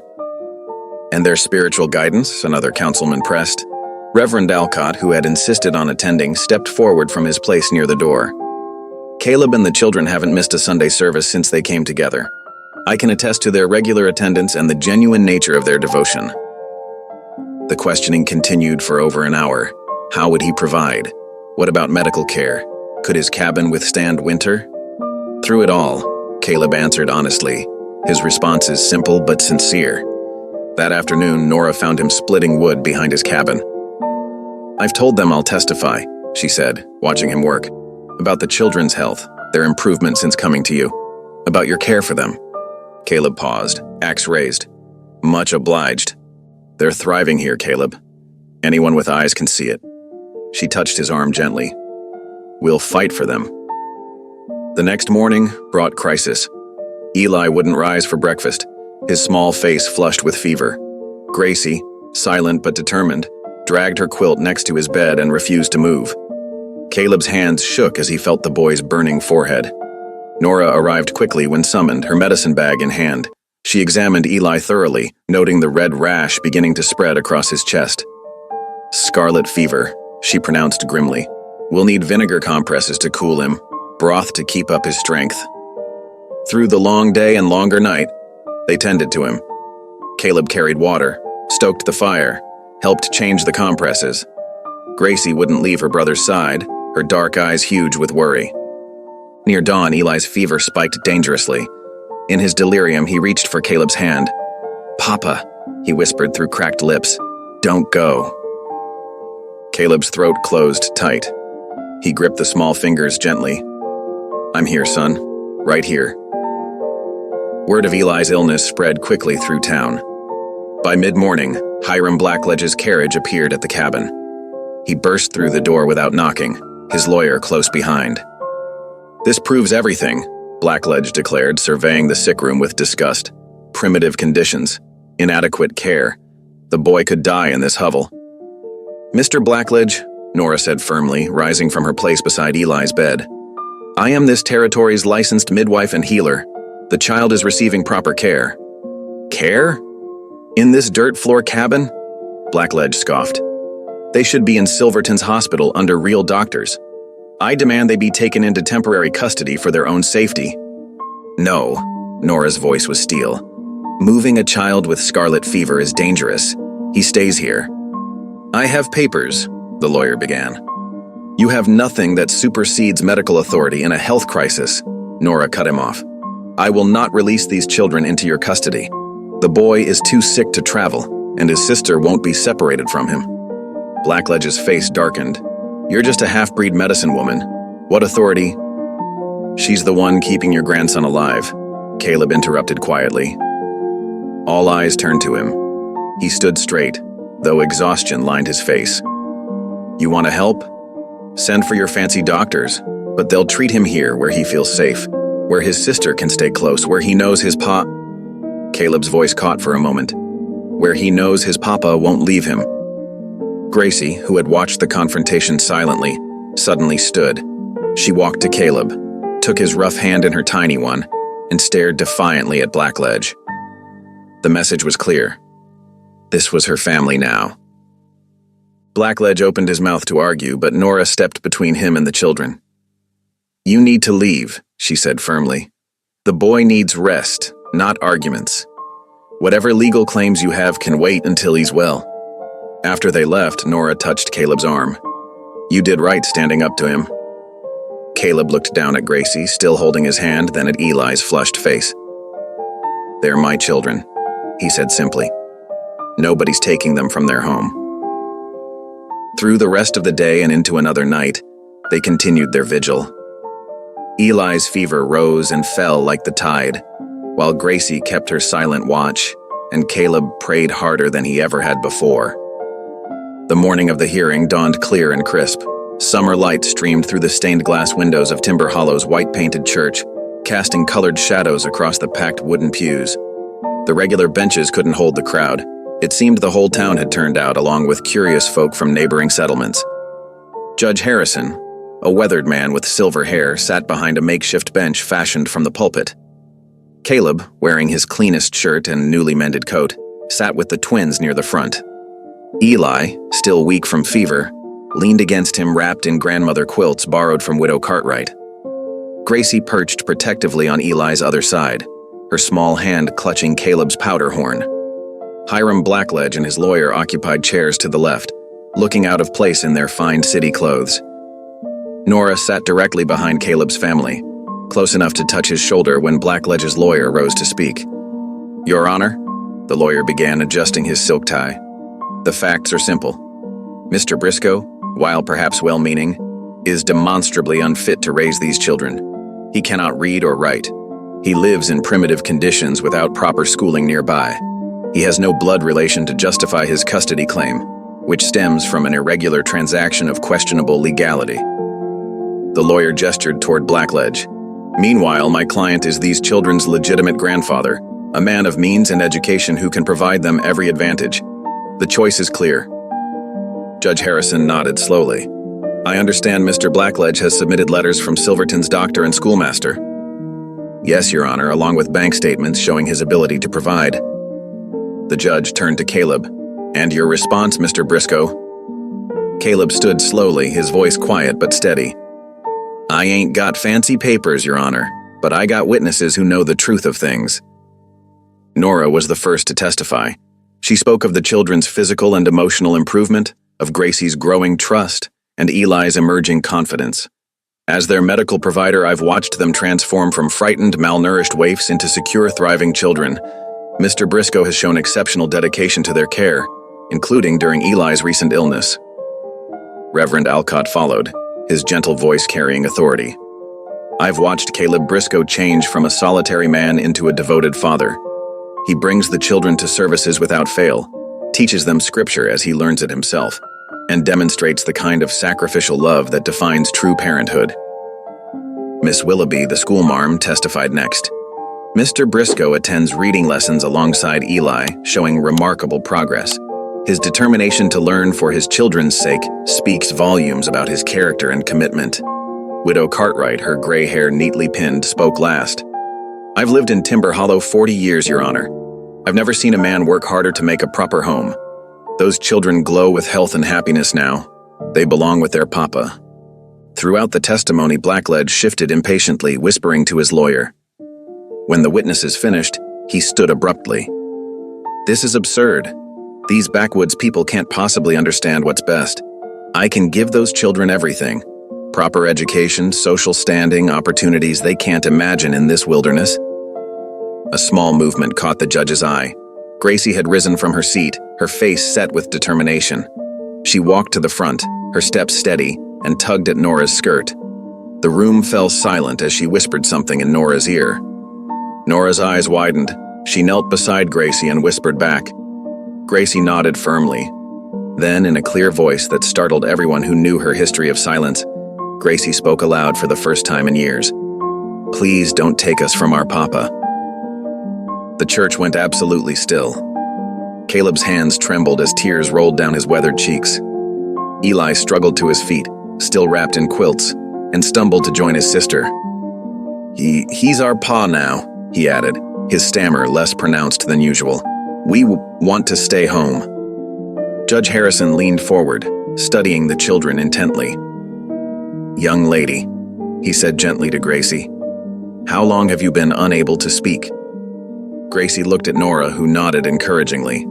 And their spiritual guidance, another councilman pressed. Reverend Alcott, who had insisted on attending, stepped forward from his place near the door. Caleb and the children haven't missed a Sunday service since they came together. I can attest to their regular attendance and the genuine nature of their devotion. The questioning continued for over an hour. How would he provide? What about medical care? Could his cabin withstand winter? Through it all, Caleb answered honestly, his responses simple but sincere. That afternoon, Nora found him splitting wood behind his cabin. I've told them I'll testify, she said, watching him work, about the children's health, their improvement since coming to you, about your care for them. Caleb paused, axe raised. Much obliged. They're thriving here, Caleb. Anyone with eyes can see it. She touched his arm gently. We'll fight for them. The next morning brought crisis. Eli wouldn't rise for breakfast, his small face flushed with fever. Gracie, silent but determined, dragged her quilt next to his bed and refused to move. Caleb's hands shook as he felt the boy's burning forehead. Nora arrived quickly when summoned, her medicine bag in hand. She examined Eli thoroughly, noting the red rash beginning to spread across his chest. Scarlet fever, she pronounced grimly. We'll need vinegar compresses to cool him, broth to keep up his strength. Through the long day and longer night, they tended to him. Caleb carried water, stoked the fire, helped change the compresses. Gracie wouldn't leave her brother's side, her dark eyes huge with worry. Near dawn, Eli's fever spiked dangerously. In his delirium, he reached for Caleb's hand. Papa, he whispered through cracked lips, don't go. Caleb's throat closed tight. He gripped the small fingers gently. I'm here, son. Right here. Word of Eli's illness spread quickly through town. By mid-morning, Hiram Blackledge's carriage appeared at the cabin. He burst through the door without knocking, his lawyer close behind. This proves everything, Blackledge declared, surveying the sick room with disgust. Primitive conditions, inadequate care. The boy could die in this hovel. Mr. Blackledge, Nora said firmly, rising from her place beside Eli's bed. I am this territory's licensed midwife and healer. The child is receiving proper care. Care? In this dirt floor cabin? Blackledge scoffed. They should be in Silverton's hospital under real doctors. I demand they be taken into temporary custody for their own safety. No, Nora's voice was steel. Moving a child with scarlet fever is dangerous. He stays here. I have papers, the lawyer began. You have nothing that supersedes medical authority in a health crisis, Nora cut him off. I will not release these children into your custody. The boy is too sick to travel, and his sister won't be separated from him. Blackledge's face darkened. You're just a half-breed medicine woman. What authority? She's the one keeping your grandson alive, Caleb interrupted quietly. All eyes turned to him. He stood straight, though exhaustion lined his face. You want to help? Send for your fancy doctors, but they'll treat him here where he feels safe, where his sister can stay close, where he knows his Caleb's voice caught for a moment. Where he knows his papa won't leave him. Gracie, who had watched the confrontation silently, suddenly stood. She walked to Caleb, took his rough hand in her tiny one, and stared defiantly at Blackledge. The message was clear. This was her family now. Blackledge opened his mouth to argue, but Nora stepped between him and the children. You need to leave, she said firmly. The boy needs rest, not arguments. Whatever legal claims you have can wait until he's well. After they left, Nora touched Caleb's arm. You did right standing up to him. Caleb looked down at Gracie, still holding his hand, then at Eli's flushed face. They're my children, he said simply. Nobody's taking them from their home. Through the rest of the day and into another night, they continued their vigil. Eli's fever rose and fell like the tide, while Gracie kept her silent watch, and Caleb prayed harder than he ever had before. The morning of the hearing dawned clear and crisp. Summer light streamed through the stained glass windows of Timber Hollow's white-painted church, casting colored shadows across the packed wooden pews. The regular benches couldn't hold the crowd. It seemed the whole town had turned out, along with curious folk from neighboring settlements. Judge Harrison, a weathered man with silver hair, sat behind a makeshift bench fashioned from the pulpit. Caleb, wearing his cleanest shirt and newly mended coat, sat with the twins near the front. Eli, still weak from fever, leaned against him wrapped in grandmother quilts borrowed from Widow Cartwright. Gracie perched protectively on Eli's other side, her small hand clutching Caleb's powder horn. Hiram Blackledge and his lawyer occupied chairs to the left, looking out of place in their fine city clothes. Nora sat directly behind Caleb's family, close enough to touch his shoulder when Blackledge's lawyer rose to speak. Your Honor, the lawyer began, adjusting his silk tie. The facts are simple. Mr. Briscoe, while perhaps well-meaning, is demonstrably unfit to raise these children. He cannot read or write. He lives in primitive conditions without proper schooling nearby. He has no blood relation to justify his custody claim, which stems from an irregular transaction of questionable legality. The lawyer gestured toward Blackledge. Meanwhile, my client is these children's legitimate grandfather, a man of means and education who can provide them every advantage. The choice is clear. Judge Harrison nodded slowly. I understand Mr. Blackledge has submitted letters from Silverton's doctor and schoolmaster. Yes, Your Honor, along with bank statements showing his ability to provide. The judge turned to Caleb. And your response, Mr. Briscoe? Caleb stood slowly, his voice quiet but steady. I ain't got fancy papers, Your Honor, but I got witnesses who know the truth of things. Nora was the first to testify. She spoke of the children's physical and emotional improvement, of Gracie's growing trust, and Eli's emerging confidence. As their medical provider, I've watched them transform from frightened, malnourished waifs into secure, thriving children. Mr. Briscoe has shown exceptional dedication to their care, including during Eli's recent illness. Reverend Alcott followed, his gentle voice carrying authority. I've watched Caleb Briscoe change from a solitary man into a devoted father. He brings the children to services without fail, teaches them scripture as he learns it himself, and demonstrates the kind of sacrificial love that defines true parenthood. Miss Willoughby, the schoolmarm, testified next. Mr. Briscoe attends reading lessons alongside Eli, showing remarkable progress. His determination to learn for his children's sake speaks volumes about his character and commitment. Widow Cartwright, her gray hair neatly pinned, spoke last. I've lived in Timber Hollow 40 years, Your Honor. I've never seen a man work harder to make a proper home. Those children glow with health and happiness now. They belong with their papa." Throughout the testimony, Blackledge shifted impatiently, whispering to his lawyer. When the witnesses finished, he stood abruptly. "This is absurd. These backwoods people can't possibly understand what's best. I can give those children everything. Proper education, social standing, opportunities they can't imagine in this wilderness." A small movement caught the judge's eye. Gracie had risen from her seat, her face set with determination. She walked to the front, her steps steady, and tugged at Nora's skirt. The room fell silent as she whispered something in Nora's ear. Nora's eyes widened. She knelt beside Gracie and whispered back. Gracie nodded firmly. Then, in a clear voice that startled everyone who knew her history of silence, Gracie spoke aloud for the first time in years. "Please don't take us from our papa." The church went absolutely still. Caleb's hands trembled as tears rolled down his weathered cheeks. Eli struggled to his feet, still wrapped in quilts, and stumbled to join his sister. He's our pa now," he added, his stammer less pronounced than usual. "We want to stay home." Judge Harrison leaned forward, studying the children intently. "Young lady," he said gently to Gracie, "how long have you been unable to speak?" Gracie looked at Nora, who nodded encouragingly.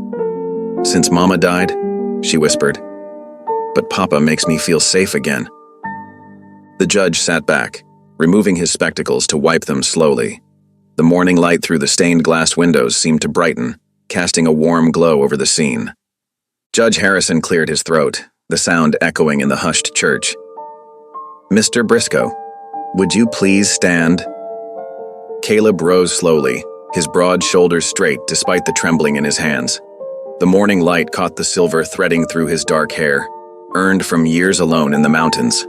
"Since Mama died," she whispered. "But Papa makes me feel safe again." The judge sat back, removing his spectacles to wipe them slowly. The morning light through the stained glass windows seemed to brighten, casting a warm glow over the scene. Judge Harrison cleared his throat, the sound echoing in the hushed church. "Mr. Briscoe, would you please stand?" Caleb rose slowly, his broad shoulders straight despite the trembling in his hands. The morning light caught the silver threading through his dark hair, earned from years alone in the mountains.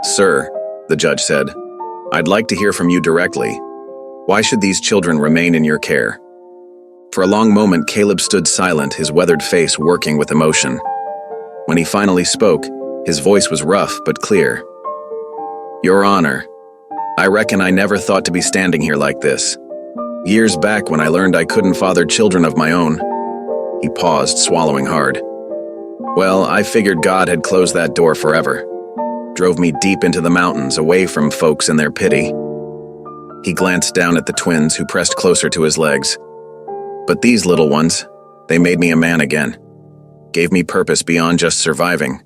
"Sir," the judge said, "I'd like to hear from you directly. Why should these children remain in your care?" For a long moment, Caleb stood silent, his weathered face working with emotion. When he finally spoke, his voice was rough but clear. "Your Honor, I reckon I never thought to be standing here like this. Years back when I learned I couldn't father children of my own." He paused, swallowing hard. "Well, I figured God had closed that door forever. Drove me deep into the mountains, away from folks and their pity." He glanced down at the twins who pressed closer to his legs. "But these little ones, they made me a man again. Gave me purpose beyond just surviving."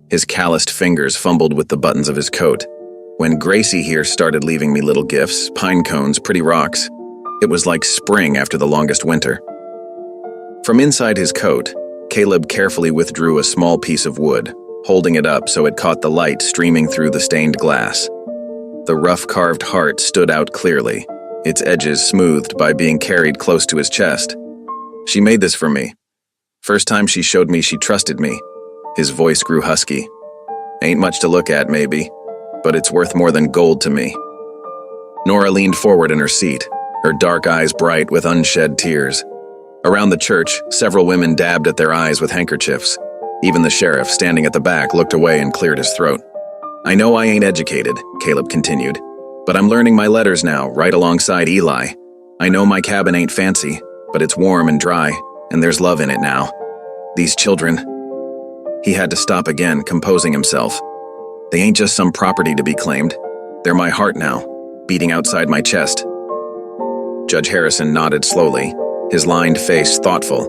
His calloused fingers fumbled with the buttons of his coat. "When Gracie here started leaving me little gifts, pine cones, pretty rocks, it was like spring after the longest winter." From inside his coat, Caleb carefully withdrew a small piece of wood, holding it up so it caught the light streaming through the stained glass. The rough carved heart stood out clearly, its edges smoothed by being carried close to his chest. "She made this for me. First time she showed me she trusted me." His voice grew husky. "Ain't much to look at, maybe, but it's worth more than gold to me." Nora leaned forward in her seat, her dark eyes bright with unshed tears. Around the church, several women dabbed at their eyes with handkerchiefs. Even the sheriff, standing at the back, looked away and cleared his throat. "I know I ain't educated," Caleb continued, "but I'm learning my letters now, right alongside Eli. I know my cabin ain't fancy, but it's warm and dry, and there's love in it now. These children..." He had to stop again, composing himself. "They ain't just some property to be claimed. They're my heart now, beating outside my chest." Judge Harrison nodded slowly, his lined face thoughtful.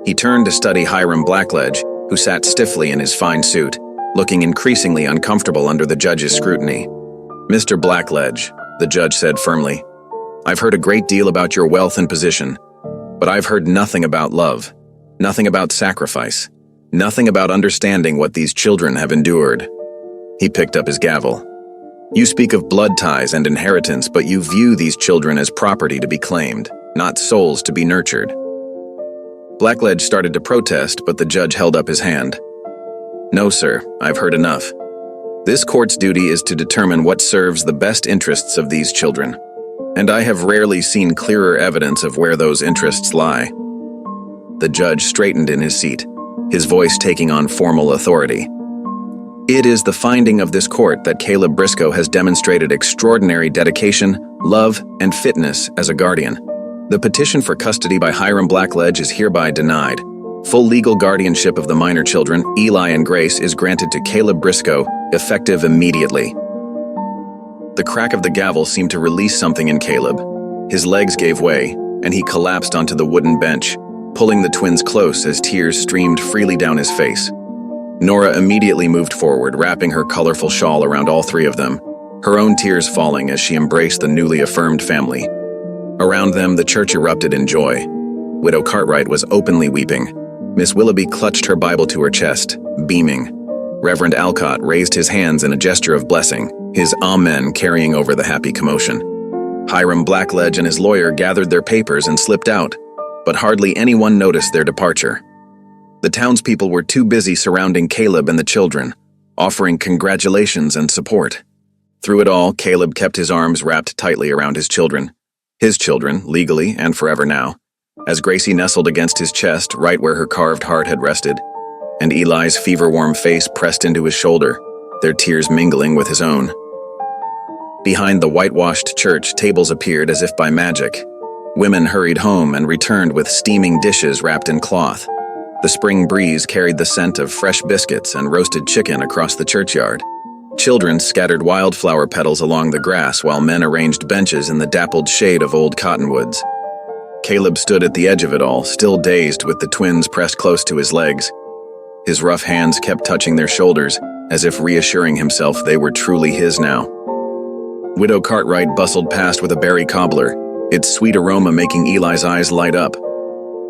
He turned to study Hiram Blackledge, who sat stiffly in his fine suit, looking increasingly uncomfortable under the judge's scrutiny. "Mr. Blackledge," the judge said firmly, "I've heard a great deal about your wealth and position, but I've heard nothing about love, nothing about sacrifice, nothing about understanding what these children have endured." He picked up his gavel. "You speak of blood ties and inheritance, but you view these children as property to be claimed, not souls to be nurtured." Blackledge started to protest, but the judge held up his hand. "No, sir, I've heard enough. This court's duty is to determine what serves the best interests of these children, and I have rarely seen clearer evidence of where those interests lie." The judge straightened in his seat, his voice taking on formal authority. "It is the finding of this court that Caleb Briscoe has demonstrated extraordinary dedication, love, and fitness as a guardian. The petition for custody by Hiram Blackledge is hereby denied. Full legal guardianship of the minor children, Eli and Grace, is granted to Caleb Briscoe, effective immediately. The crack of the gavel seemed to release something in Caleb. His legs gave way, and he collapsed onto the wooden bench, pulling the twins close as tears streamed freely down his face. Nora immediately moved forward, wrapping her colorful shawl around all three of them, her own tears falling as she embraced the newly affirmed family. Around them, the church erupted in joy. Widow Cartwright was openly weeping. Miss Willoughby clutched her Bible to her chest, beaming. Reverend Alcott raised his hands in a gesture of blessing, his amen carrying over the happy commotion. Hiram Blackledge and his lawyer gathered their papers and slipped out, but hardly anyone noticed their departure. The townspeople were too busy surrounding Caleb and the children, offering congratulations and support. Through it all, Caleb kept his arms wrapped tightly around his children, legally and forever now, as Gracie nestled against his chest right where her carved heart had rested, and Eli's fever-warm face pressed into his shoulder, their tears mingling with his own. Behind the whitewashed church, tables appeared as if by magic. Women hurried home and returned with steaming dishes wrapped in cloth. The spring breeze carried the scent of fresh biscuits and roasted chicken across the churchyard. Children scattered wildflower petals along the grass while men arranged benches in the dappled shade of old cottonwoods. Caleb stood at the edge of it all, still dazed with the twins pressed close to his legs. His rough hands kept touching their shoulders, as if reassuring himself they were truly his now. Widow Cartwright bustled past with a berry cobbler, its sweet aroma making Eli's eyes light up.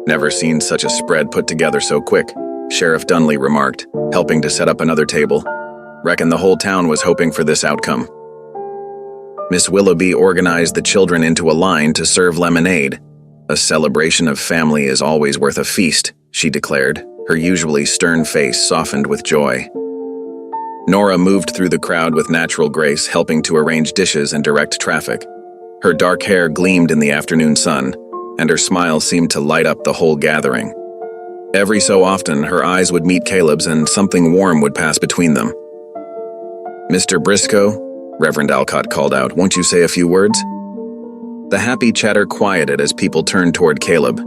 "Never seen such a spread put together so quick," Sheriff Dunley remarked, helping to set up another table. "Reckon the whole town was hoping for this outcome." Miss Willoughby organized the children into a line to serve lemonade. "A celebration of family is always worth a feast," she declared, her usually stern face softened with joy. Nora moved through the crowd with natural grace, helping to arrange dishes and direct traffic. Her dark hair gleamed in the afternoon sun, and her smile seemed to light up the whole gathering. Every so often, her eyes would meet Caleb's and something warm would pass between them. "Mr. Briscoe," Reverend Alcott called out, "won't you say a few words?" The happy chatter quieted as people turned toward Caleb.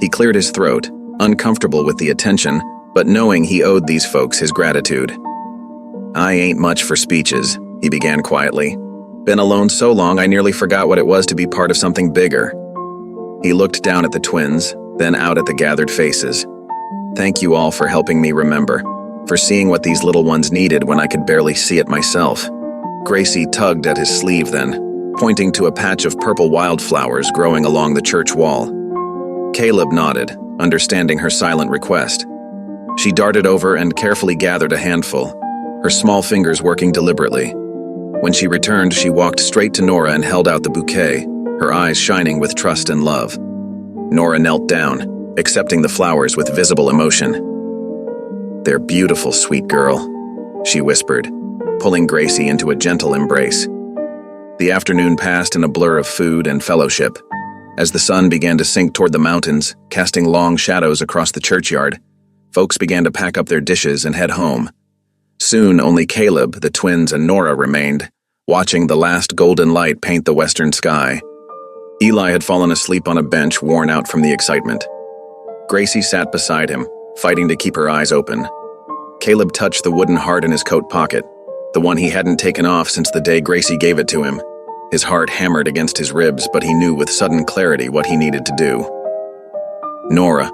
He cleared his throat, uncomfortable with the attention, but knowing he owed these folks his gratitude. "I ain't much for speeches," he began quietly. "Been alone so long I nearly forgot what it was to be part of something bigger." He looked down at the twins, then out at the gathered faces. "Thank you all for helping me remember, for seeing what these little ones needed when I could barely see it myself." Gracie tugged at his sleeve then, pointing to a patch of purple wildflowers growing along the church wall. Caleb nodded, understanding her silent request. She darted over and carefully gathered a handful, her small fingers working deliberately. When she returned, she walked straight to Nora and held out the bouquet, her eyes shining with trust and love. Nora knelt down, accepting the flowers with visible emotion. "They're beautiful, sweet girl," she whispered, pulling Gracie into a gentle embrace. The afternoon passed in a blur of food and fellowship. As the sun began to sink toward the mountains, casting long shadows across the churchyard, folks began to pack up their dishes and head home. Soon only Caleb, the twins, and Nora remained, watching the last golden light paint the western sky. Eli had fallen asleep on a bench, worn out from the excitement. Gracie sat beside him, fighting to keep her eyes open. Caleb touched the wooden heart in his coat pocket, the one he hadn't taken off since the day Gracie gave it to him. His heart hammered against his ribs, but he knew with sudden clarity what he needed to do. "Nora,"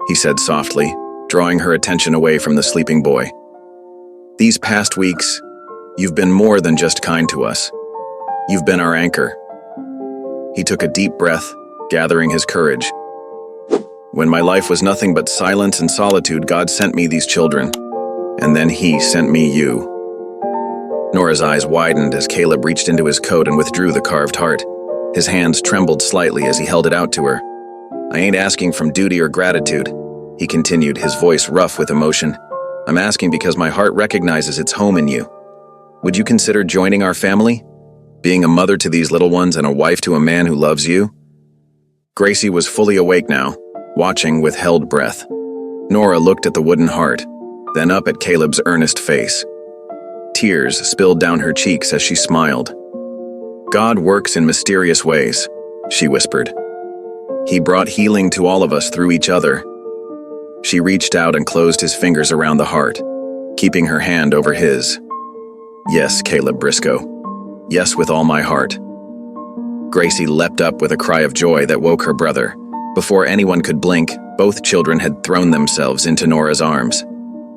he said softly, drawing her attention away from the sleeping boy. "These past weeks, you've been more than just kind to us. You've been our anchor." He took a deep breath, gathering his courage. "When my life was nothing but silence and solitude, God sent me these children, and then He sent me you." Nora's eyes widened as Caleb reached into his coat and withdrew the carved heart. His hands trembled slightly as he held it out to her. "I ain't asking from duty or gratitude," he continued, his voice rough with emotion. "I'm asking because my heart recognizes its home in you. Would you consider joining our family? Being a mother to these little ones and a wife to a man who loves you?" Gracie was fully awake now, watching with held breath. Nora looked at the wooden heart, then up at Caleb's earnest face. Tears spilled down her cheeks as she smiled. "God works in mysterious ways," she whispered. He brought healing to all of us through each other. She reached out and closed his fingers around the heart, keeping her hand over his. Yes, Caleb Briscoe. Yes, with all my heart. Gracie leapt up with a cry of joy that woke her brother. Before anyone could blink, both children had thrown themselves into Nora's arms.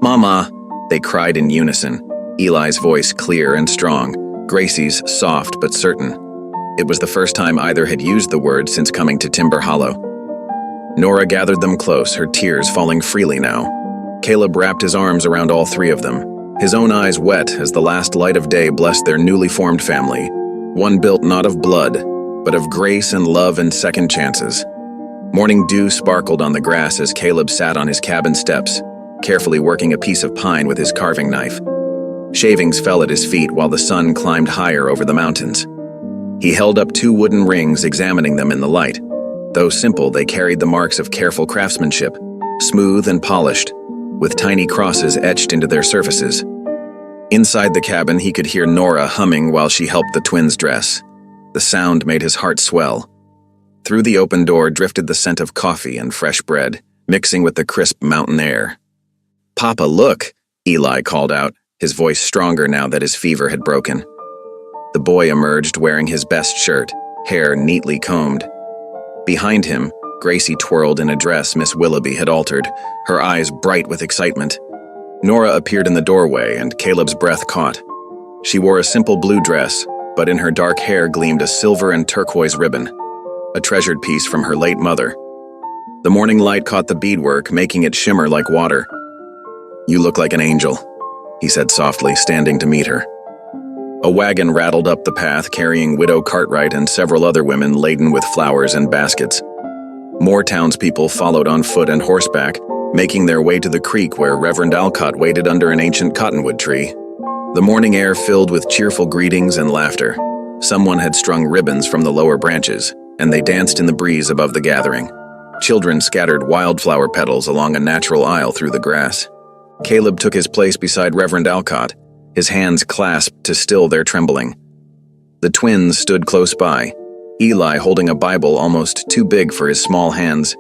"Mama!" they cried in unison, Eli's voice clear and strong, Gracie's soft but certain. It was the first time either had used the word since coming to Timber Hollow. Nora gathered them close, her tears falling freely now. Caleb wrapped his arms around all three of them, his own eyes wet as the last light of day blessed their newly formed family, one built not of blood, but of grace and love and second chances. Morning dew sparkled on the grass as Caleb sat on his cabin steps, carefully working a piece of pine with his carving knife. Shavings fell at his feet while the sun climbed higher over the mountains. He held up 2 wooden rings, examining them in the light. Though simple, they carried the marks of careful craftsmanship, smooth and polished, with tiny crosses etched into their surfaces. Inside the cabin, he could hear Nora humming while she helped the twins dress. The sound made his heart swell. Through the open door drifted the scent of coffee and fresh bread, mixing with the crisp mountain air. "Papa, look!" Eli called out, his voice stronger now that his fever had broken. The boy emerged wearing his best shirt, hair neatly combed. Behind him, Gracie twirled in a dress Miss Willoughby had altered, her eyes bright with excitement. Nora appeared in the doorway, and Caleb's breath caught. She wore a simple blue dress, but in her dark hair gleamed a silver and turquoise ribbon, a treasured piece from her late mother. The morning light caught the beadwork, making it shimmer like water. "You look like an angel," he said softly, standing to meet her. A wagon rattled up the path, carrying Widow Cartwright and several other women laden with flowers and baskets. More townspeople followed on foot and horseback, making their way to the creek where Reverend Alcott waited under an ancient cottonwood tree. The morning air filled with cheerful greetings and laughter. Someone had strung ribbons from the lower branches, and they danced in the breeze above the gathering. Children scattered wildflower petals along a natural aisle through the grass. Caleb took his place beside Reverend Alcott, his hands clasped to still their trembling. The twins stood close by, Eli holding a Bible almost too big for his small hands,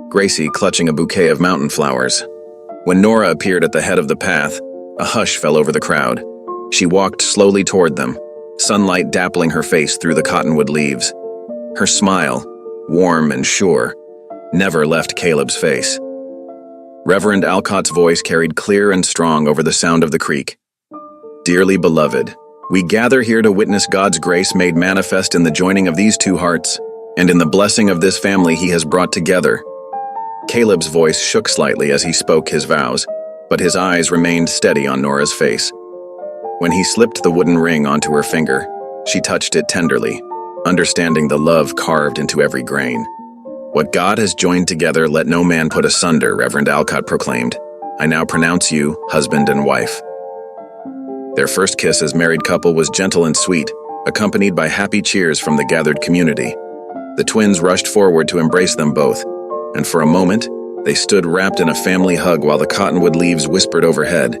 Gracie clutching a bouquet of mountain flowers. When Nora appeared at the head of the path, a hush fell over the crowd. She walked slowly toward them, sunlight dappling her face through the cottonwood leaves. Her smile, warm and sure, never left Caleb's face. Reverend Alcott's voice carried clear and strong over the sound of the creek. "Dearly beloved, we gather here to witness God's grace made manifest in the joining of these 2 hearts, and in the blessing of this family he has brought together." Caleb's voice shook slightly as he spoke his vows, but his eyes remained steady on Nora's face. When he slipped the wooden ring onto her finger, she touched it tenderly, understanding the love carved into every grain. "What God has joined together, let no man put asunder," Reverend Alcott proclaimed. "I now pronounce you husband and wife." Their first kiss as married couple was gentle and sweet, accompanied by happy cheers from the gathered community. The twins rushed forward to embrace them both, and for a moment, they stood wrapped in a family hug while the cottonwood leaves whispered overhead.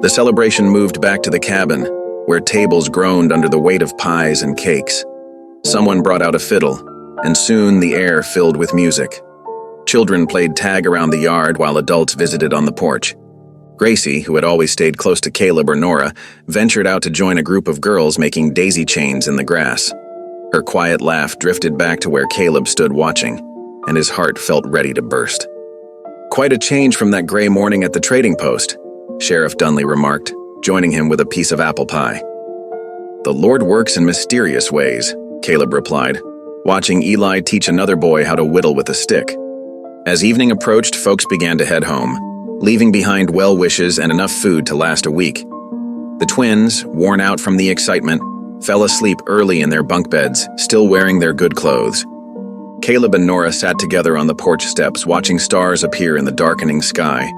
The celebration moved back to the cabin, where tables groaned under the weight of pies and cakes. Someone brought out a fiddle, and soon the air filled with music. Children played tag around the yard while adults visited on the porch. Gracie, who had always stayed close to Caleb or Nora, ventured out to join a group of girls making daisy chains in the grass. Her quiet laugh drifted back to where Caleb stood watching, and his heart felt ready to burst. "Quite a change from that gray morning at the trading post," Sheriff Dunley remarked, joining him with a piece of apple pie. "The Lord works in mysterious ways," Caleb replied, watching Eli teach another boy how to whittle with a stick. As evening approached, folks began to head home, leaving behind well wishes and enough food to last a week. The twins, worn out from the excitement, fell asleep early in their bunk beds, still wearing their good clothes. Caleb and Nora sat together on the porch steps, watching stars appear in the darkening sky.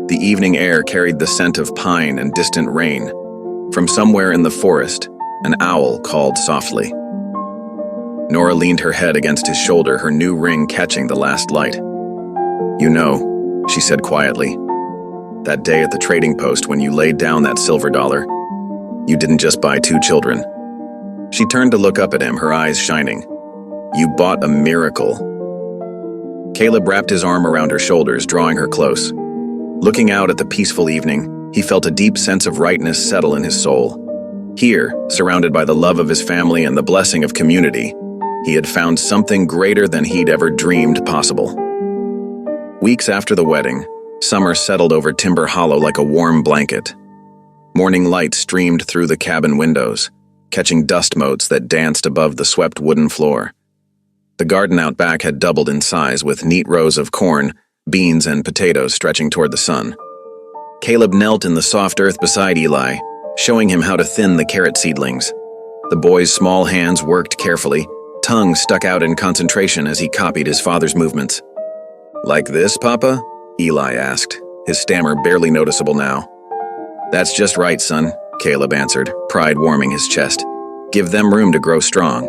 The evening air carried the scent of pine and distant rain. From somewhere in the forest, an owl called softly. Nora leaned her head against his shoulder, her new ring catching the last light. "You know," she said quietly, "that day at the trading post when you laid down that silver dollar, you didn't just buy 2 children." She turned to look up at him, her eyes shining. "You bought a miracle." Caleb wrapped his arm around her shoulders, drawing her close. Looking out at the peaceful evening, he felt a deep sense of rightness settle in his soul. Here, surrounded by the love of his family and the blessing of community, he had found something greater than he'd ever dreamed possible. Weeks after the wedding, summer settled over Timber Hollow like a warm blanket. Morning light streamed through the cabin windows, catching dust motes that danced above the swept wooden floor. The garden out back had doubled in size, with neat rows of corn, beans, and potatoes stretching toward the sun. Caleb knelt in the soft earth beside Eli, showing him how to thin the carrot seedlings. The boy's small hands worked carefully, tongue stuck out in concentration as he copied his father's movements. "Like this, Papa?" Eli asked, his stammer barely noticeable now. "That's just right, son," Caleb answered, pride warming his chest. "Give them room to grow strong."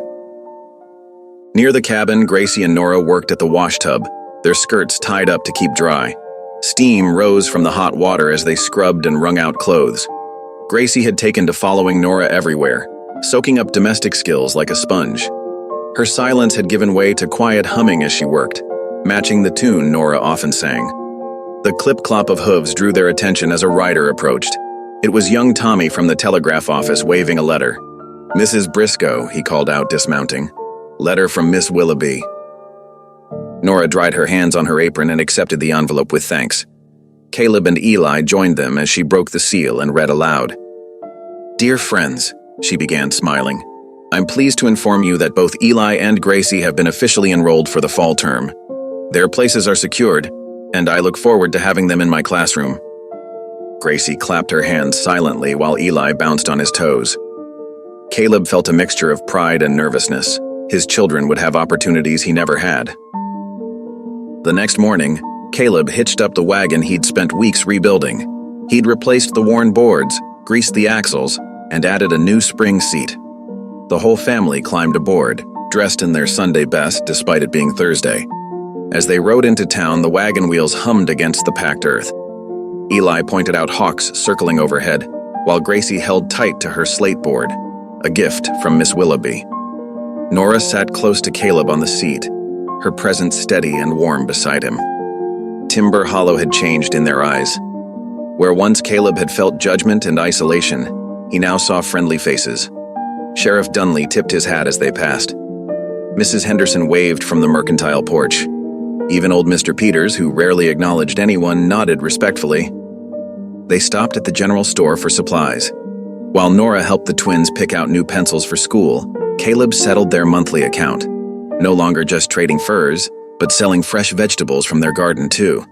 Near the cabin, Gracie and Nora worked at the wash tub, their skirts tied up to keep dry. Steam rose from the hot water as they scrubbed and wrung out clothes. Gracie had taken to following Nora everywhere, soaking up domestic skills like a sponge. Her silence had given way to quiet humming as she worked, matching the tune Nora often sang. The clip-clop of hooves drew their attention as a rider approached. It was young Tommy from the telegraph office waving a letter. "Mrs. Briscoe," he called out, dismounting. "Letter from Miss Willoughby." Nora dried her hands on her apron and accepted the envelope with thanks. Caleb and Eli joined them as she broke the seal and read aloud. "Dear friends," she began, smiling, "I'm pleased to inform you that both Eli and Gracie have been officially enrolled for the fall term. Their places are secured, and I look forward to having them in my classroom." Gracie clapped her hands silently while Eli bounced on his toes. Caleb felt a mixture of pride and nervousness. His children would have opportunities he never had. The next morning, Caleb hitched up the wagon he'd spent weeks rebuilding. He'd replaced the worn boards, greased the axles, and added a new spring seat. The whole family climbed aboard, dressed in their Sunday best despite it being Thursday. As they rode into town, the wagon wheels hummed against the packed earth. Eli pointed out hawks circling overhead, while Gracie held tight to her slate board, a gift from Miss Willoughby. Nora sat close to Caleb on the seat, her presence steady and warm beside him. Timber Hollow had changed in their eyes. Where once Caleb had felt judgment and isolation, he now saw friendly faces. Sheriff Dunley tipped his hat as they passed. Mrs. Henderson waved from the mercantile porch. Even old Mr. Peters, who rarely acknowledged anyone, nodded respectfully. They stopped at the general store for supplies. While Nora helped the twins pick out new pencils for school, Caleb settled their monthly account. No longer just trading furs, but selling fresh vegetables from their garden too.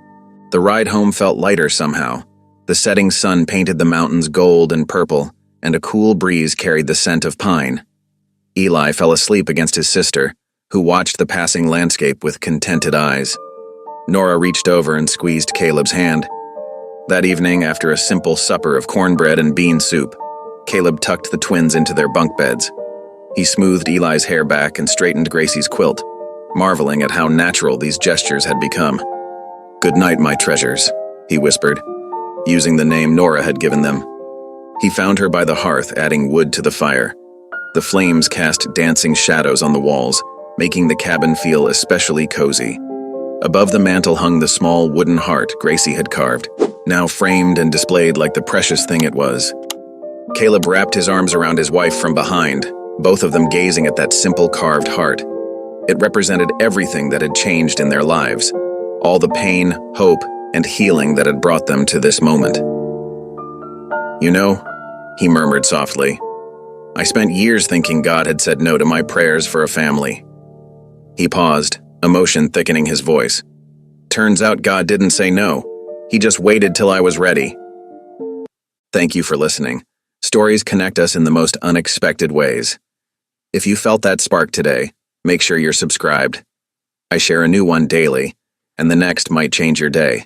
The ride home felt lighter somehow. The setting sun painted the mountains gold and purple, and a cool breeze carried the scent of pine. Eli fell asleep against his sister, who watched the passing landscape with contented eyes. Nora reached over and squeezed Caleb's hand. That evening, after a simple supper of cornbread and bean soup, Caleb tucked the twins into their bunk beds. He smoothed Eli's hair back and straightened Gracie's quilt, marveling at how natural these gestures had become. "Good night, my treasures," he whispered, using the name Nora had given them. He found her by the hearth, adding wood to the fire. The flames cast dancing shadows on the walls, making the cabin feel especially cozy. Above the mantel hung the small wooden heart Gracie had carved, now framed and displayed like the precious thing it was. Caleb wrapped his arms around his wife from behind, both of them gazing at that simple carved heart. It represented everything that had changed in their lives, all the pain, hope, and healing that had brought them to this moment. "You know," he murmured softly, "I spent years thinking God had said no to my prayers for a family." He paused, emotion thickening his voice. "Turns out God didn't say no. He just waited till I was ready." Thank you for listening. Stories connect us in the most unexpected ways. If you felt that spark today, make sure you're subscribed. I share a new one daily, and the next might change your day.